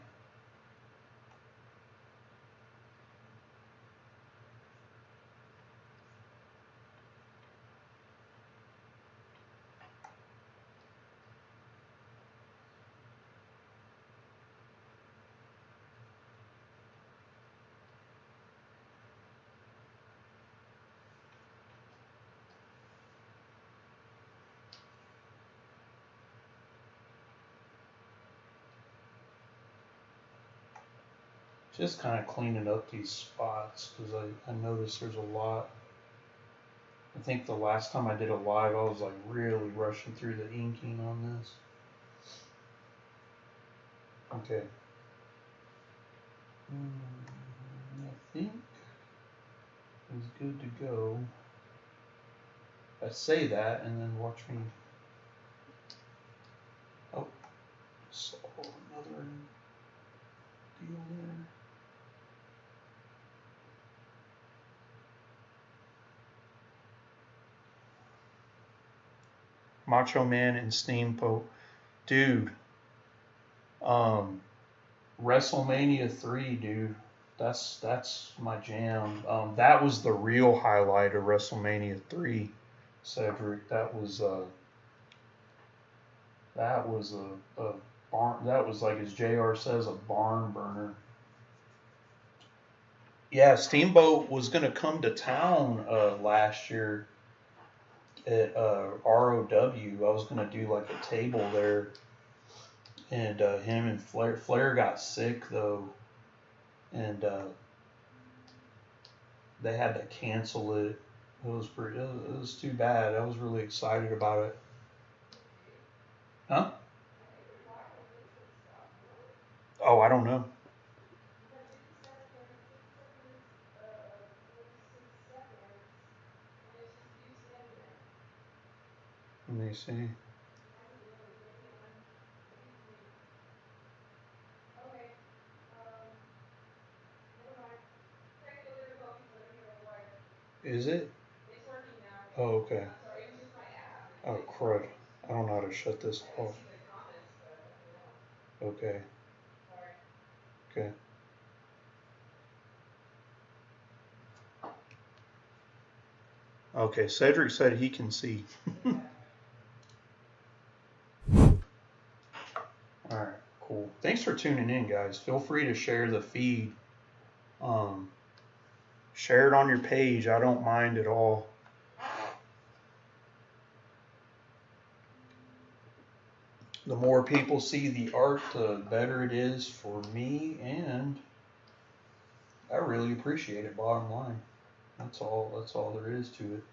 Just kind of cleaning up these spots because I noticed there's a lot. I think the last time I did a live, I was like really rushing through the inking on this. Okay. I think it's good to go. I say that and then watch me. Oh, saw another deal there. Macho Man and Steamboat. Dude, WrestleMania 3, dude. That's my jam. That was the real highlight of WrestleMania 3, Cedric. That was a barn. That was, like as JR says, a barn burner. Yeah, Steamboat was gonna come to town last year at ROW. I was gonna do like a table there, and him and Flair got sick though, and they had to cancel it. It was too bad. I was really excited about it. Huh? Oh, I don't know. Let me see. Is it? Oh, okay. Oh, crud. I don't know how to shut this off. Okay. Okay. Okay, Cedric said he can see. All right, cool. Thanks for tuning in, guys. Feel free to share the feed. Share it on your page. I don't mind at all. The more people see the art, the better it is for me, and I really appreciate it, bottom line. That's all there is to it.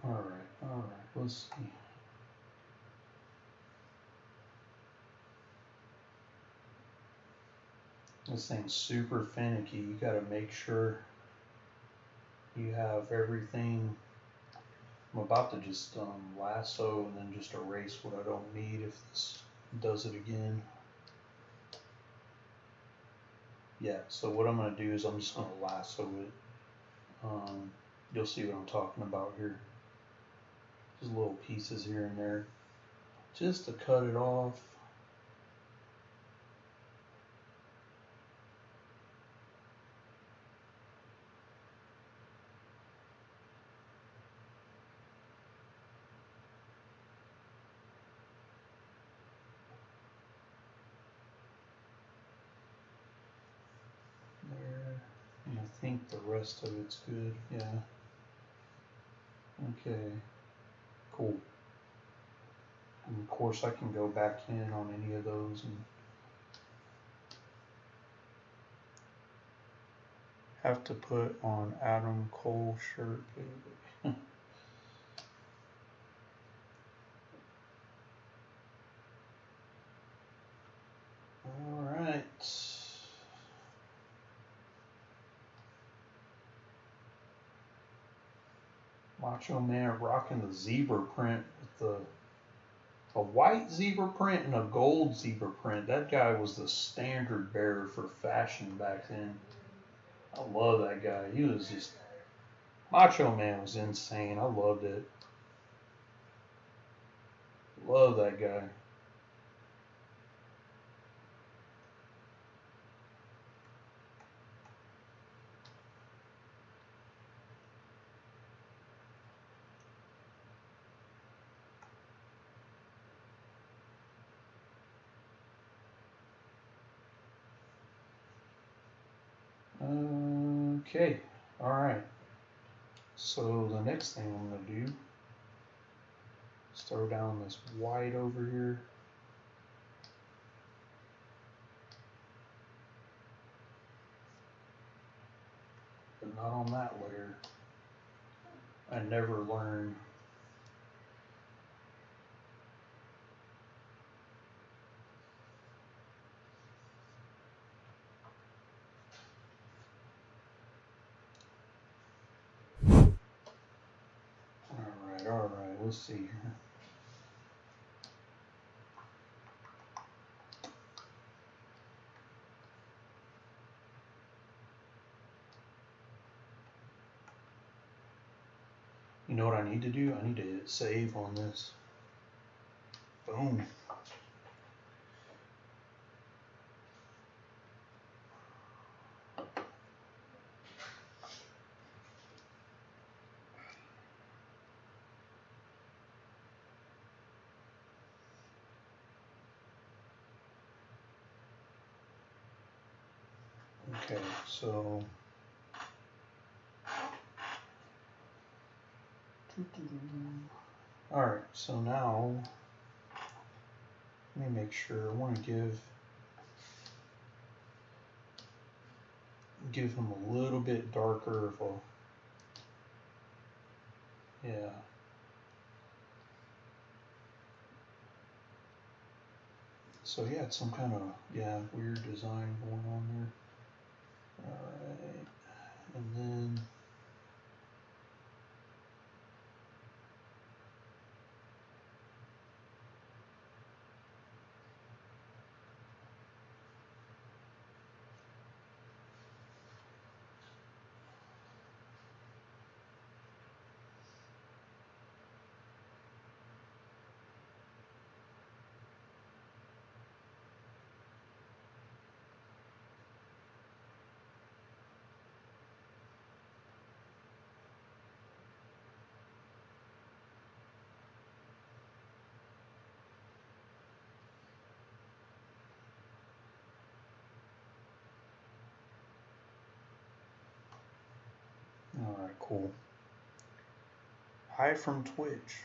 All right. Let's see. This thing's super finicky. You got to make sure you have everything. I'm about to just lasso and then just erase what I don't need if this does it again. Yeah, so what I'm going to do is I'm just going to lasso it. You'll see what I'm talking about here. Just little pieces here and there. Just to cut it off. There. And I think the rest of it's good. Yeah. Okay. Cool. And of course I can go back in on any of those and have to put on Adam Cole shirt. All right. Macho Man rocking the zebra print with a white zebra print and a gold zebra print. That guy was the standard bearer for fashion back then. I love that guy. He was just Macho Man was insane. I loved it. Love that guy. Okay, all right. So the next thing I'm gonna do is throw down this white over here. But not on that layer. I never learned. All right, let's see here. You know what I need to do? I need to hit save on this. Boom. Okay, so all right, so now let me make sure. I want to give him a little bit darker of a, yeah. So yeah, it's some kind of, yeah, weird design going on there. All right, and then All right, cool. Hi from Twitch.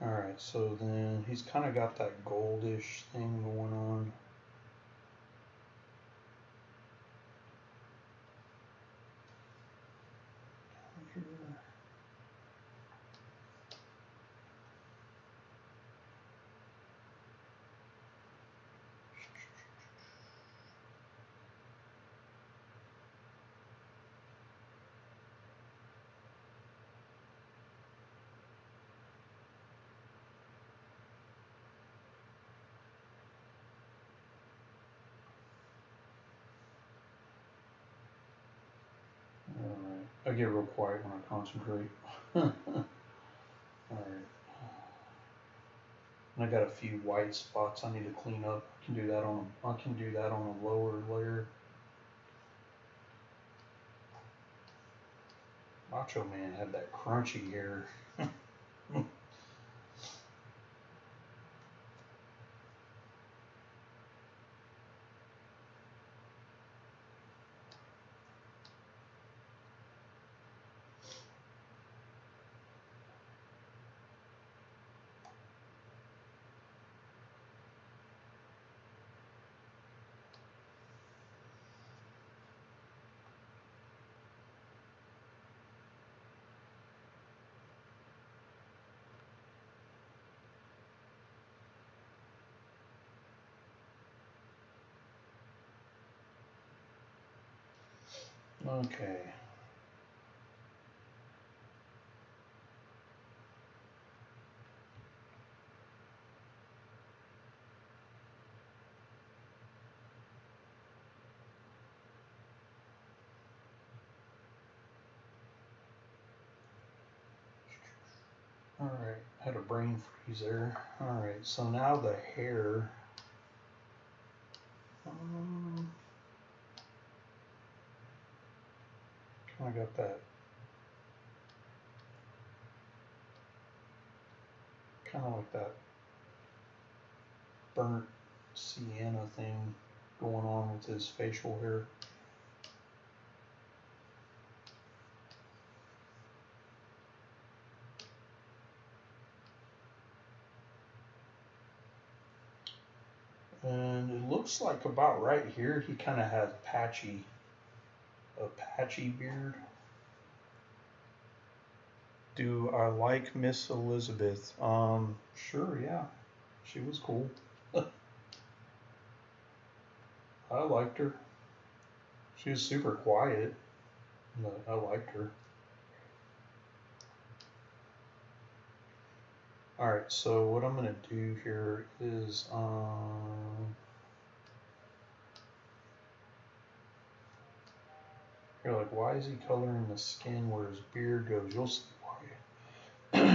All right, so then he's kind of got that goldish thing going on. Here. Alright, I get real quiet when I concentrate. Alright. I got a few white spots I need to clean up. I can do that on a lower layer. Macho Man had that crunchy hair. Okay. Alright, had a brain freeze there. Alright, so now the hair. I got that kind of like that burnt sienna thing going on with his facial hair. And it looks like about right here he kind of has a patchy beard. Do I like Miss Elizabeth? Sure, yeah. She was cool. I liked her. She was super quiet, but I liked her. Alright, so what I'm going to do here is, you're like, why is he coloring the skin where his beard goes? You'll see why.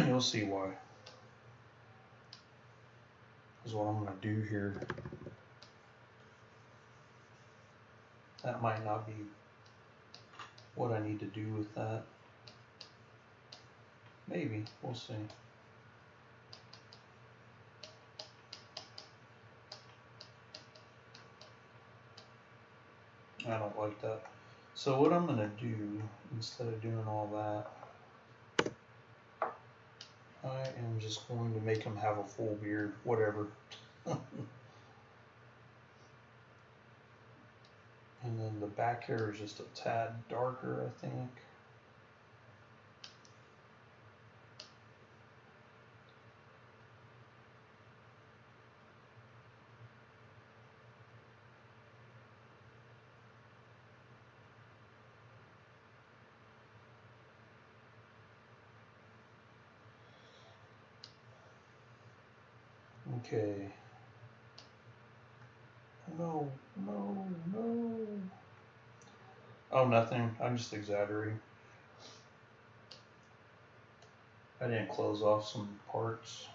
You'll see why. Is what I'm going to do here. That might not be what I need to do with that. Maybe. We'll see. I don't like that. So what I'm going to do, instead of doing all that, I am just going to make him have a full beard, whatever. And then the back hair is just a tad darker, I think. Okay. No, no, no. Oh, nothing. I'm just exaggerating. I didn't close off some parts.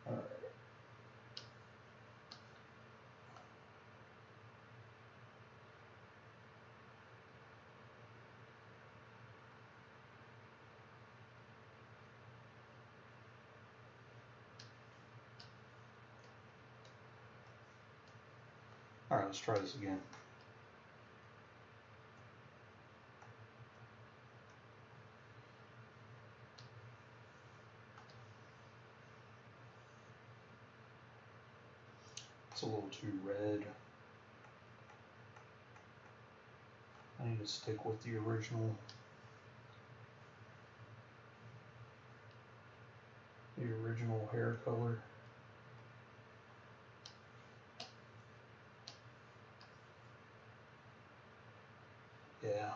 Alright. All right, let's try this again. It's a little too red. I need to stick with the original hair color. Yeah.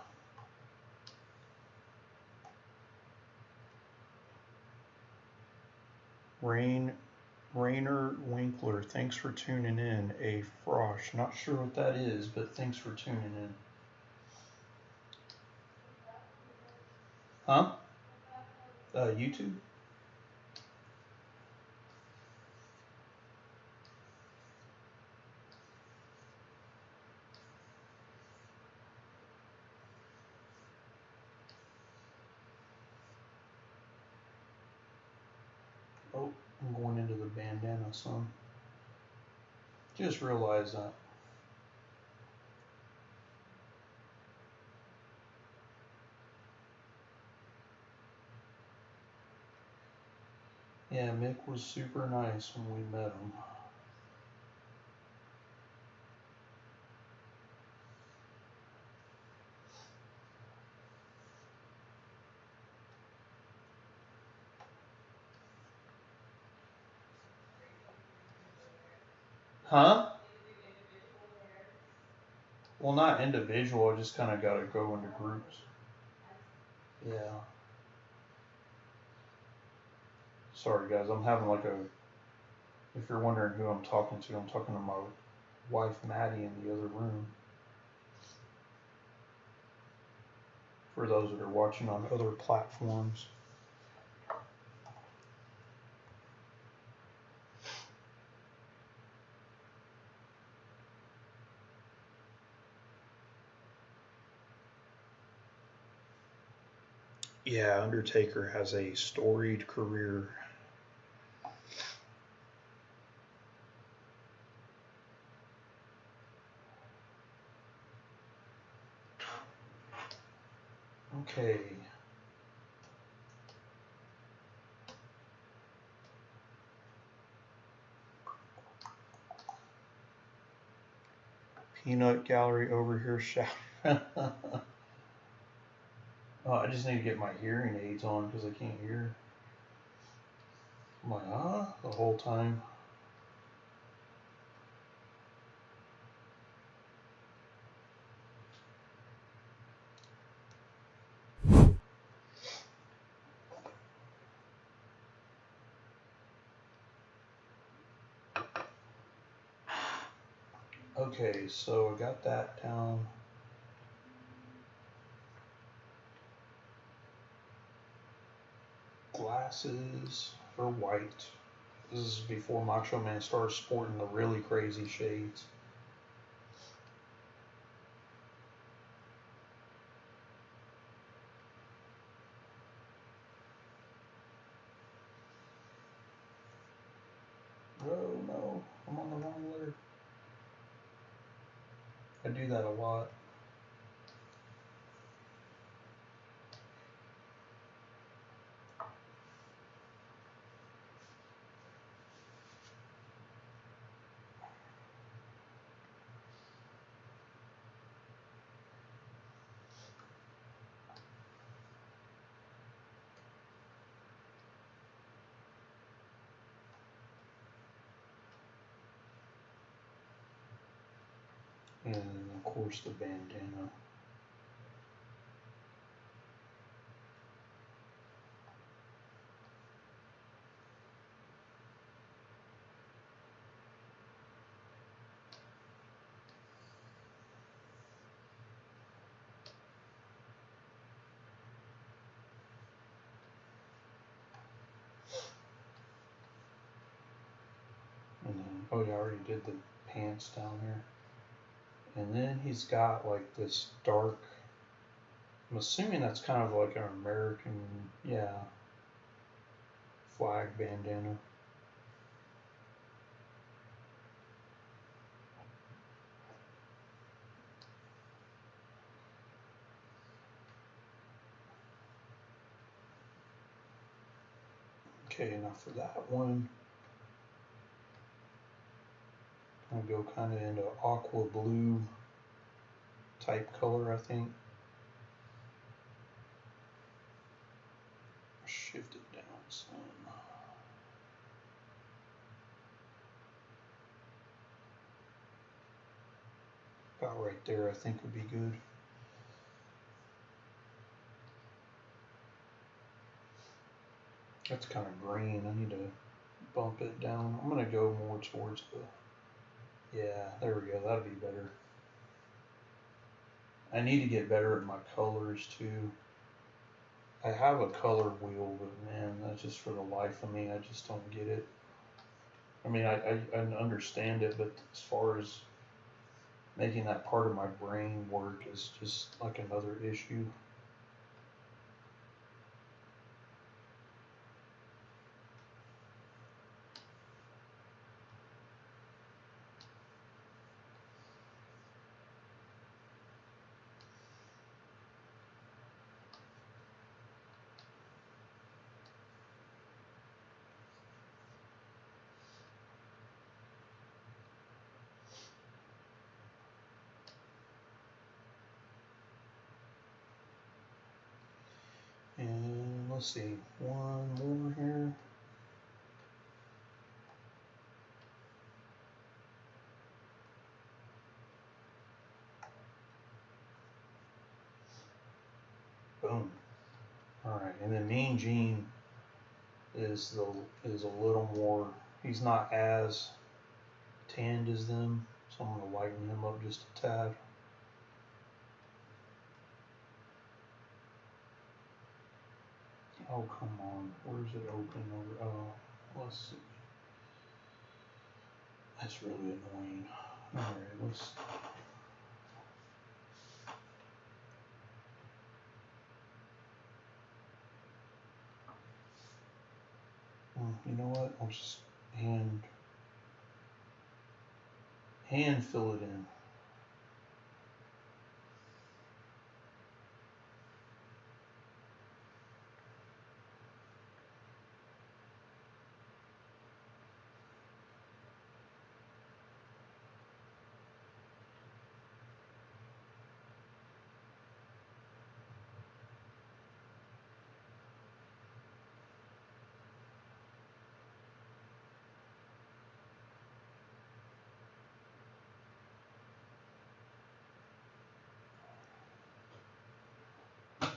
Rainer Winkler, thanks for tuning in. A Frosh, not sure what that is, but thanks for tuning in. Huh? YouTube? Oh, I'm going into the bandana, son. Just realized that. Yeah, Mick was super nice when we met him. Huh? Well, not individual. I just kind of got to go into groups. Yeah. Sorry, guys. I'm having like a. If you're wondering who I'm talking to my wife Maddie in the other room. For those that are watching on other platforms. Yeah, Undertaker has a storied career. Okay. Peanut Gallery over here shouting. Oh, I just need to get my hearing aids on because I can't hear. I'm like, the whole time. Okay, so I got that down. Glasses are white. This is before Macho Man started sporting the really crazy shades. Oh no, I'm on the wrong letter. I do that a lot. And of course the bandana. And then, oh yeah, I already did the pants down here. And then he's got like this dark, I'm assuming that's kind of like an American, yeah, flag bandana. Okay, now for that one, I'm gonna go kind of into aqua blue type color, I think. Shift it down some. About right there, I think would be good. That's kind of green. I need to bump it down. I'm gonna go more towards the, yeah, there we go. That'd be better. I need to get better at my colors too. I have a color wheel, but man, that's just for the life of me. I just don't get it. I mean, I understand it, but as far as making that part of my brain work is just like another issue. And let's see, one more here. Boom. All right, and then Mean Gene is a little more. He's not as tanned as them, so I'm gonna lighten him up just a tad. Oh, come on. Where's it open over? Oh, let's see. That's really annoying. All right, let's. You know what? I'll just hand fill it in.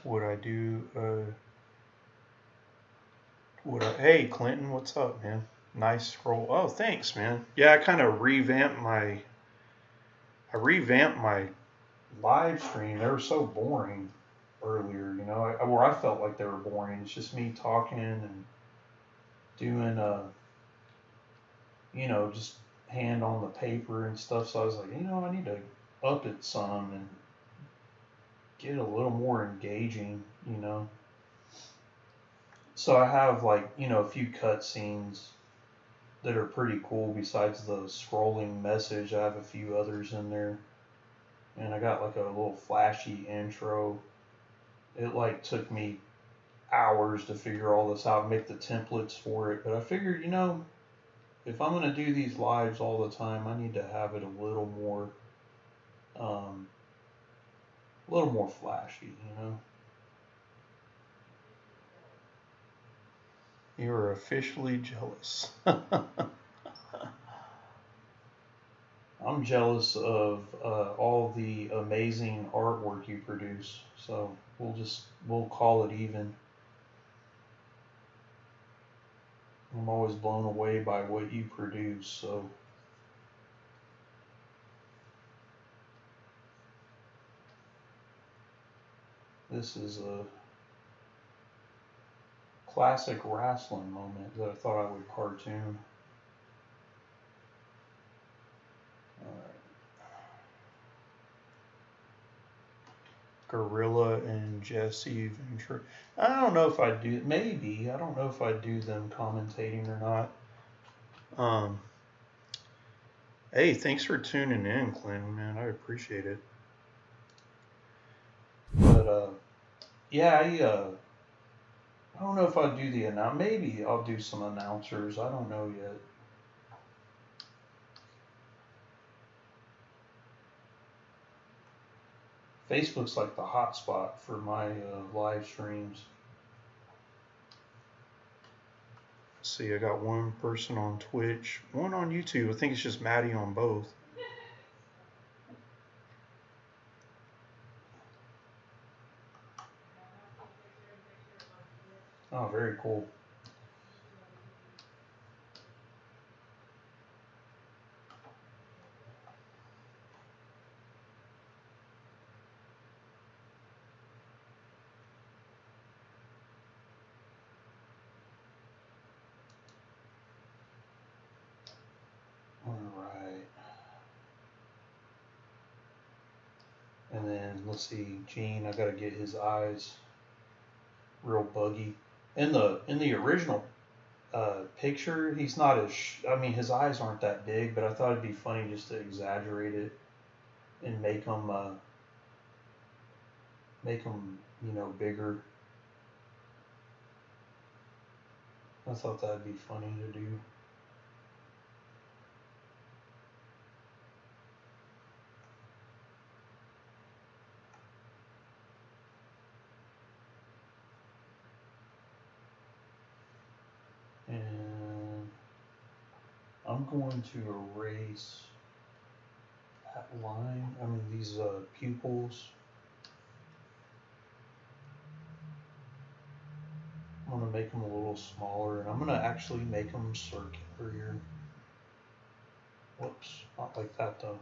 Would I do? Hey, Clinton, what's up, man? Nice scroll. Oh, thanks, man. Yeah, I kind of revamped my live stream. They were so boring earlier, you know, where I felt like they were boring. It's just me talking and doing, you know, just hand on the paper and stuff. So I was like, you know, I need to up it some and get a little more engaging, you know. So I have like, you know, a few cut scenes that are pretty cool besides the scrolling message. I have a few others in there. And I got like a little flashy intro. It like took me hours to figure all this out, make the templates for it. But I figured, you know, if I'm going to do these lives all the time, I need to have it a little more flashy, you know. You're officially jealous. I'm jealous of all the amazing artwork you produce. So we'll call it even. I'm always blown away by what you produce. So this is a classic wrestling moment that I thought I would cartoon. Gorilla and Jesse Ventura. I don't know if I do. Maybe I don't know if I do them commentating or not. Hey, thanks for tuning in, Clinton. Man, I appreciate it. But yeah, don't know if I'll do the announce. Maybe I'll do some announcers. I don't know yet. Facebook's like the hot spot for my live streams. See, I got one person on Twitch, one on YouTube. I think it's just Maddie on both. Oh, very cool. All right. And then let's see, Gene. I gotta get his eyes real buggy. In the original picture, he's not as. I mean, his eyes aren't that big, but I thought it'd be funny just to exaggerate it and make them bigger. I thought that'd be funny to do. And I'm going to erase that line. I mean, these pupils. I'm going to make them a little smaller, and I'm going to actually make them circular here. Whoops, not like that though.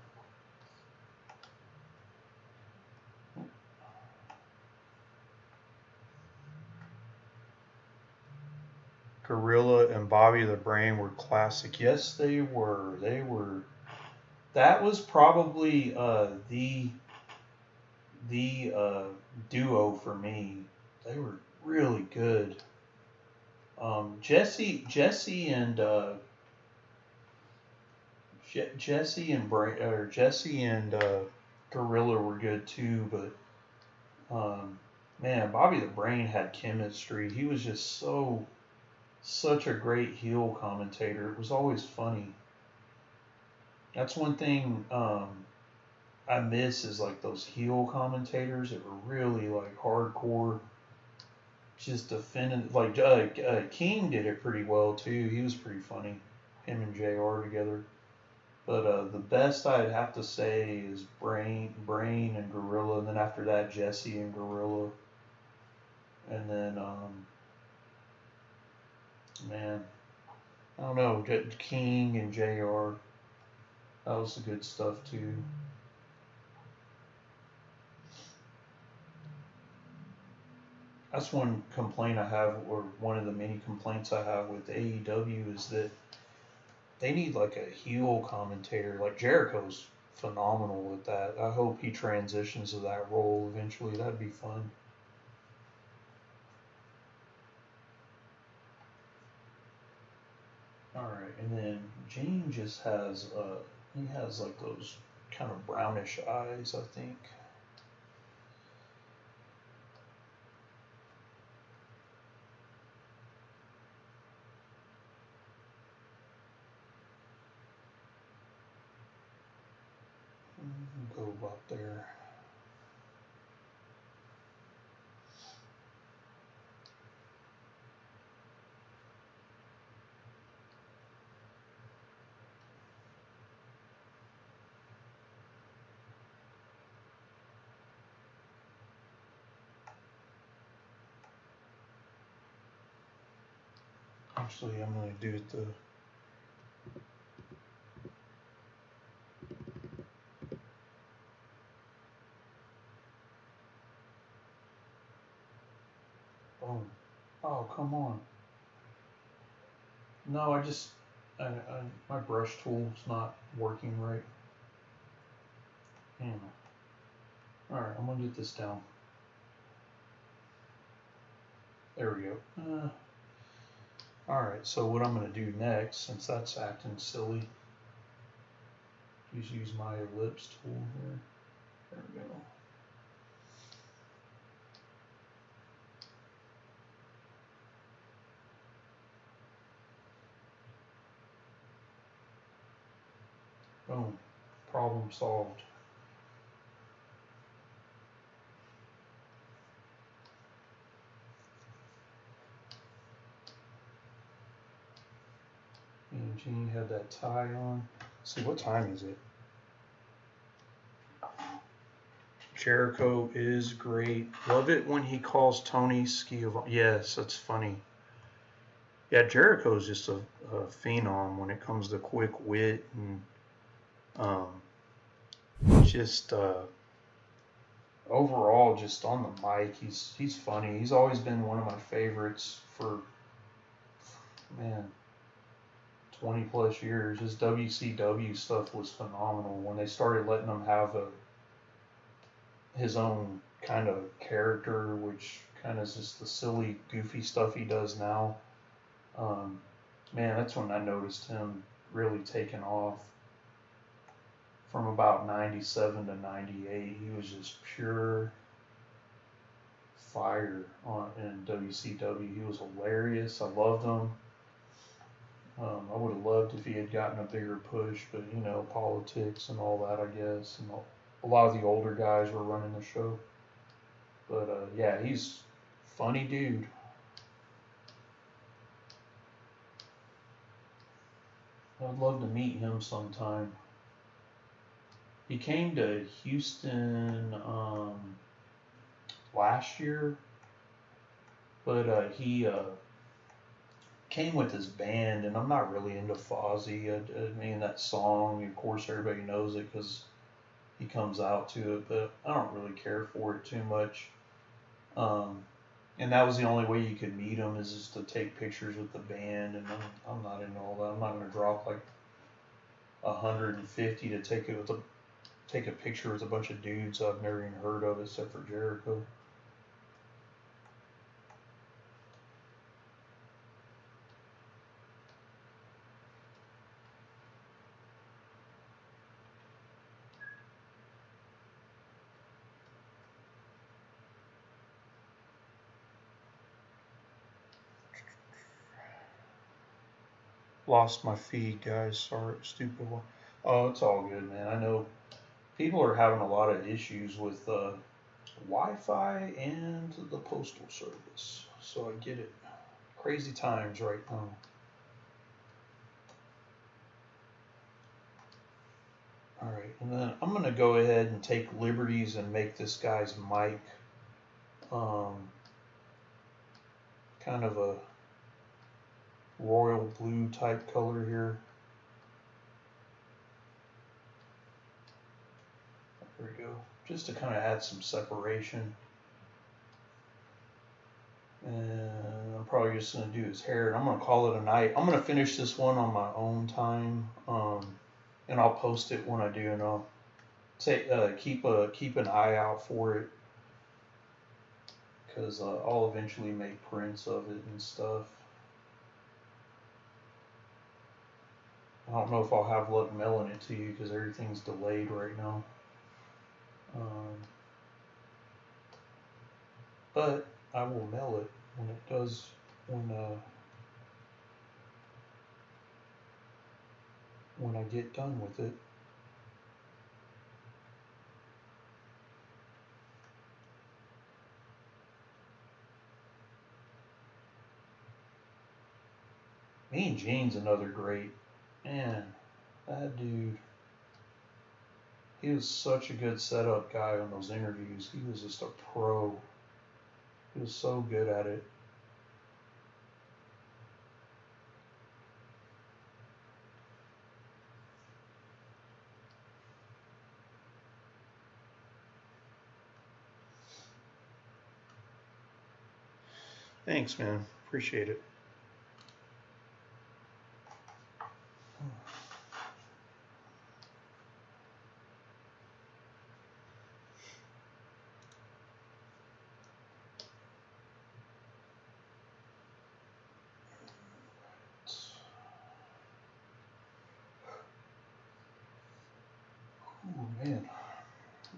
Gorilla and Bobby the Brain were classic. Yes, they were. They were. That was probably the duo for me. They were really good. Jesse and Gorilla were good too, but man, Bobby the Brain had chemistry. He was just such a great heel commentator. It was always funny. That's one thing I miss is like those heel commentators that were really like hardcore, just defending. Like King did it pretty well too. He was pretty funny, him and JR together. But the best I'd have to say is Brain and Gorilla, and then after that Jesse and Gorilla, and then man, I don't know, King and JR. That was the good stuff too. That's one complaint I have, or one of the many complaints I have with AEW is that they need like a heel commentator. Like Jericho's phenomenal with that. I hope he transitions to that role eventually. That'd be fun. All right, and then Gene just has he has like those kind of brownish eyes, I think. Go up there. Actually, I'm going to do it the. Boom. Oh, come on. No, my brush tool's not working right. Damn. Alright, I'm going to get this down. There we go. Alright, so what I'm going to do next, since that's acting silly, just use my ellipse tool here. There we go. Boom. Problem solved. And Gene had that tie on. Let's see, what time is it? Jericho is great. Love it when he calls Tony Schiavone. Yes, that's funny. Yeah, Jericho is just a phenom when it comes to quick wit and just overall, just on the mic, he's funny. He's always been one of my favorites for, man, 20 plus years. His WCW stuff was phenomenal. When they started letting him have his own kind of character, which kind of is just the silly, goofy stuff he does now. Man, that's when I noticed him really taking off. From about 97 to 98, he was just pure fire in WCW. He was hilarious. I loved him. I would have loved if he had gotten a bigger push, but you know, politics and all that, I guess. And a lot of the older guys were running the show. But yeah, he's a funny dude. I'd love to meet him sometime. He came to Houston last year, but he came with his band, and I'm not really into Fozzy. I mean, that song, of course, everybody knows it because he comes out to it, but I don't really care for it too much. And that was the only way you could meet him, is just to take pictures with the band, and I'm not into all that. I'm not going to drop like 150 to take a picture with a bunch of dudes I've never even heard of except for Jericho. Lost my feed, guys. Sorry, stupid one. Oh, it's all good, man. I know people are having a lot of issues with Wi-Fi and the postal service, so I get it. Crazy times right now. All right, and then I'm gonna go ahead and take liberties and make this guy's mic kind of a royal blue type color here. There we go. Just to kind of add some separation. And I'm probably just going to do his hair. And I'm going to call it a night. I'm going to finish this one on my own time. And I'll post it when I do. And I'll keep an eye out for it. Because I'll eventually make prints of it and stuff. I don't know if I'll have luck mailing it to you because everything's delayed right now. But I will mail it when it does, when I get done with it. Mean Gene's another great, man, that dude, he was such a good setup guy on those interviews. He was just a pro. He was so good at it. Thanks, man. Appreciate it. Oh man,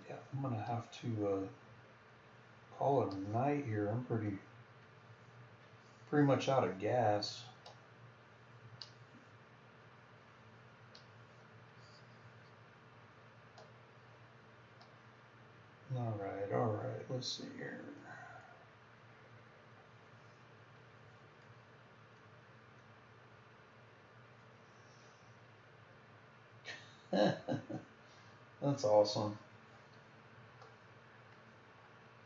yeah, I'm gonna have to call it a night here. I'm pretty much out of gas. All right. Let's see here. That's awesome.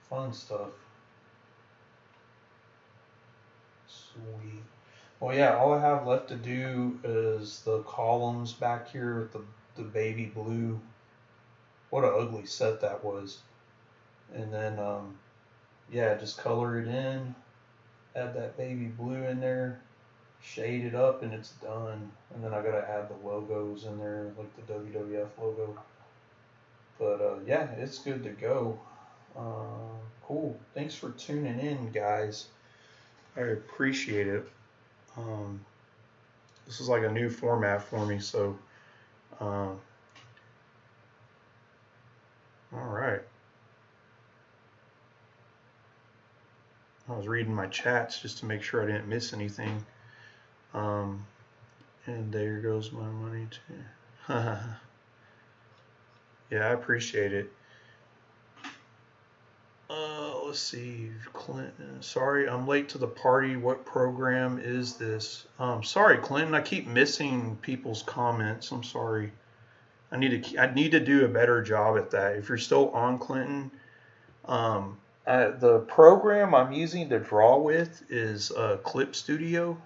Fun stuff. Sweet. Well, yeah, all I have left to do is the columns back here with the baby blue. What an ugly set that was. And then, yeah, just color it in, add that baby blue in there, shade it up, and it's done. And then I gotta add the logos in there, like the WWF logo. But yeah, it's good to go. Cool. Thanks for tuning in, guys. I appreciate it. Um, this is like a new format for me, so all right. I was reading my chats just to make sure I didn't miss anything. Um, and there goes my money too. Yeah, I appreciate it. Let's see, Clinton. Sorry, I'm late to the party. What program is this? Sorry, Clinton. I keep missing people's comments. I'm sorry. I need to do a better job at that. If you're still on, Clinton, the program I'm using to draw with is Clip Studio,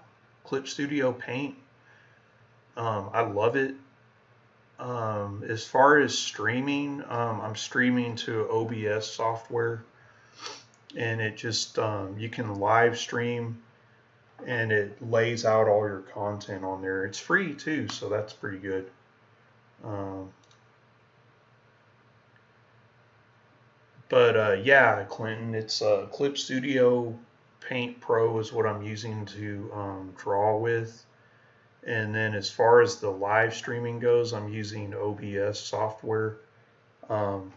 Clip Studio Paint. I love it. As far as streaming, I'm streaming to OBS software, and it just you can live stream, and it lays out all your content on there. It's free too, so that's pretty good. Um, but yeah, Clinton, it's Clip Studio Paint Pro is what I'm using to draw with. And then as far as the live streaming goes, I'm using OBS software. Um,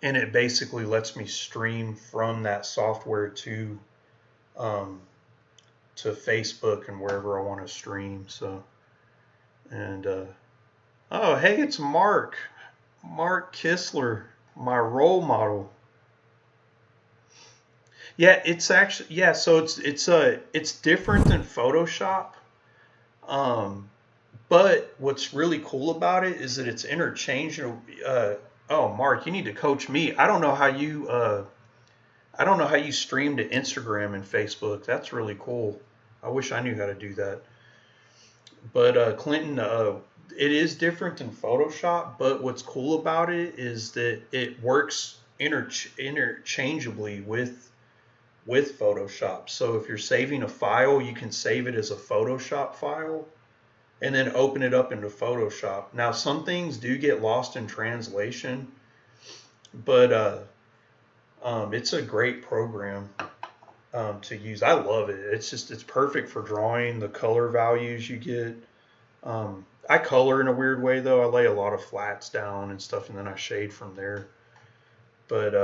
and it basically lets me stream from that software um, to Facebook and wherever I want to stream. So, and oh, hey, it's Mark Kistler, my role model. Yeah, it's actually yeah. So it's different than Photoshop. Um, but what's really cool about it is that it's interchangeable. Oh, Mark, you need to coach me. I don't know how you stream to Instagram and Facebook. That's really cool. I wish I knew how to do that. But Clinton, it is different than Photoshop. But what's cool about it is that it works interchangeably with Photoshop. So if you're saving a file, you can save it as a Photoshop file and then open it up into Photoshop. Now, some things do get lost in translation, but it's a great program to use. I love it. It's perfect for drawing the color values you get. I color in a weird way though. I lay a lot of flats down and stuff, and then I shade from there. But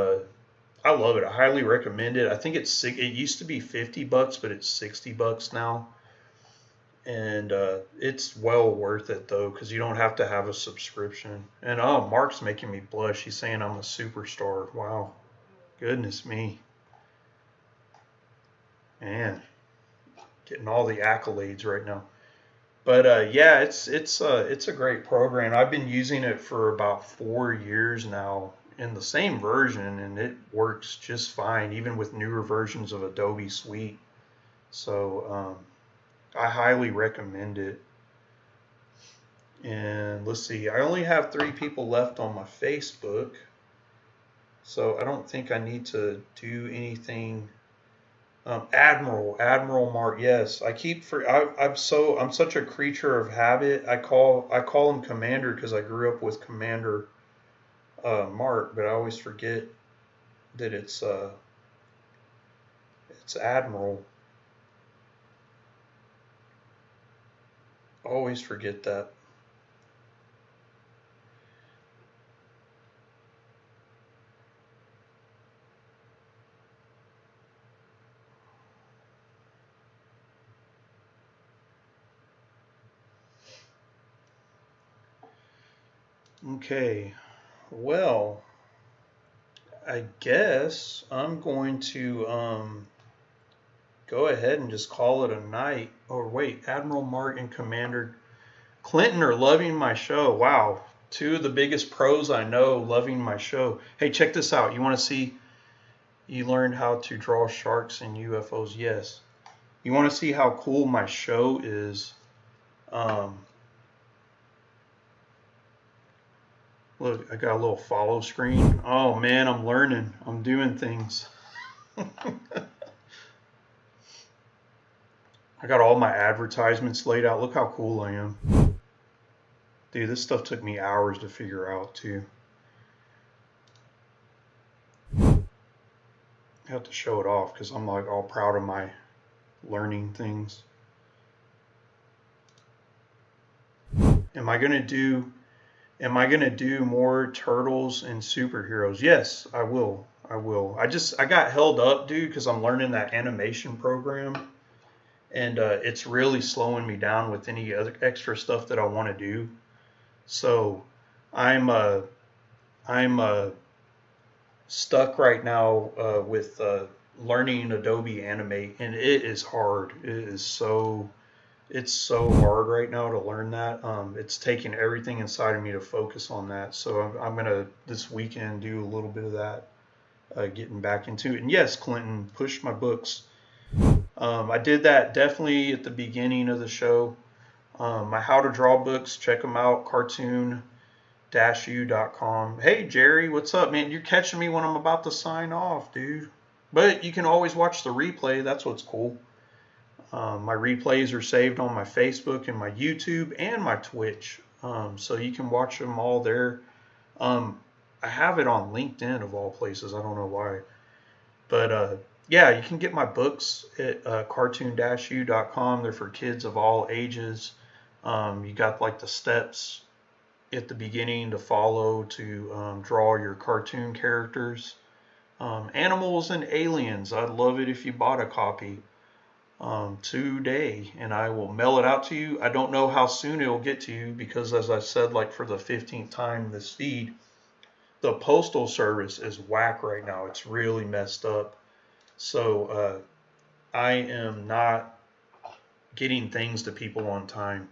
I love it. I highly recommend it. I think it used to be $50, but it's $60 now. And it's well worth it though, because you don't have to have a subscription. And oh, Mark's making me blush. He's saying I'm a superstar. Wow, goodness me, man, getting all the accolades right now. But yeah, it's a great program. I've been using it for about 4 years now in the same version, and it works just fine, even with newer versions of Adobe Suite. So I highly recommend it. And let's see, I only have 3 people left on my Facebook, so I don't think I need to do anything. Admiral Mark, yes. I'm such a creature of habit. I call him Commander because I grew up with Commander Mark, but I always forget that it's Admiral. Always forget that. Okay, well, I guess I'm going to go ahead and just call it a night. Or wait, Admiral Mark and Commander Clinton are loving my show. Wow. Two of the biggest pros I know loving my show. Hey, check this out. You want to see you learned how to draw sharks and UFOs? Yes. You want to see how cool my show is? Um, Look, I got a little follow screen. Oh man, I'm learning. I'm doing things. I got all my advertisements laid out. Look how cool I am. Dude, this stuff took me hours to figure out too. I have to show it off because I'm like all proud of my learning things. Am I gonna do more turtles and superheroes? Yes, I will. I will. I got held up, dude, because I'm learning that animation program, and it's really slowing me down with any other extra stuff that I want to do. So I'm stuck right now with learning Adobe Animate, and it is hard. It's so hard right now to learn that. It's taking everything inside of me to focus on that. So I'm gonna this weekend do a little bit of that, getting back into it. And yes, Clinton, push my books. I did that definitely at the beginning of the show. My How to Draw books, check them out, cartoon-u.com. Hey, Jerry, what's up, man? You're catching me when I'm about to sign off, dude. But you can always watch the replay. That's what's cool. My replays are saved on my Facebook and my YouTube and my Twitch. So you can watch them all there. I have it on LinkedIn of all places. I don't know why. But yeah, you can get my books at cartoon-u.com. They're for kids of all ages. You got like the steps at the beginning to follow to draw your cartoon characters. Animals and aliens. I'd love it if you bought a copy today, and I will mail it out to you. I don't know how soon it will get to you because, as I said, like for the 15th time this feed, the postal service is whack right now. It's really messed up. So I am not getting things to people on time.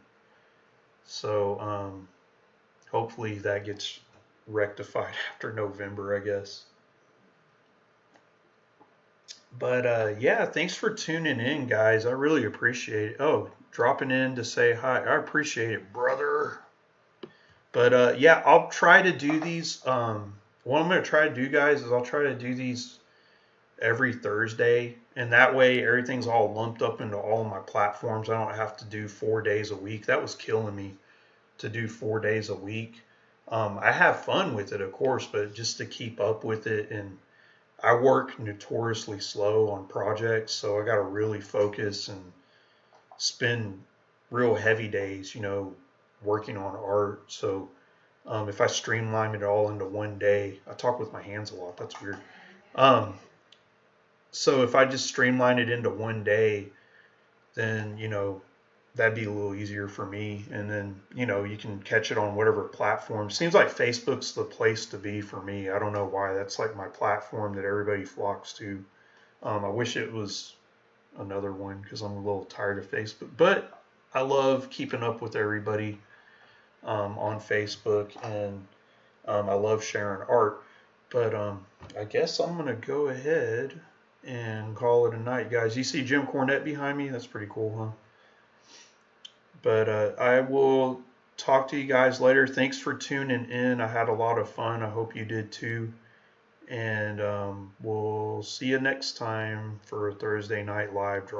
So hopefully that gets rectified after November, I guess. But yeah, thanks for tuning in, guys. I really appreciate it. Oh, dropping in to say hi. I appreciate it, brother. But yeah, I'll try to do these. What I'm going to try to do, guys, is I'll try to do these every Thursday. And that way everything's all lumped up into all of my platforms. I don't have to do 4 days a week. That was killing me to do 4 days a week. I have fun with it, of course, but just to keep up with it, and I work notoriously slow on projects, so I got to really focus and spend real heavy days, working on art. So if I streamline it all into one day, I talk with my hands a lot. That's weird. So if I just streamline it into one day, then, that'd be a little easier for me. And then, you can catch it on whatever platform. Seems like Facebook's the place to be for me. I don't know why. That's like my platform that everybody flocks to. I wish it was another one because I'm a little tired of Facebook. But I love keeping up with everybody on Facebook, and I love sharing art. But I guess I'm going to go ahead and call it a night, guys. You see Jim Cornette behind me? That's pretty cool, huh? But I will talk to you guys later. Thanks for tuning in. I had a lot of fun. I hope you did too. And we'll see you next time for a Thursday night live drawing.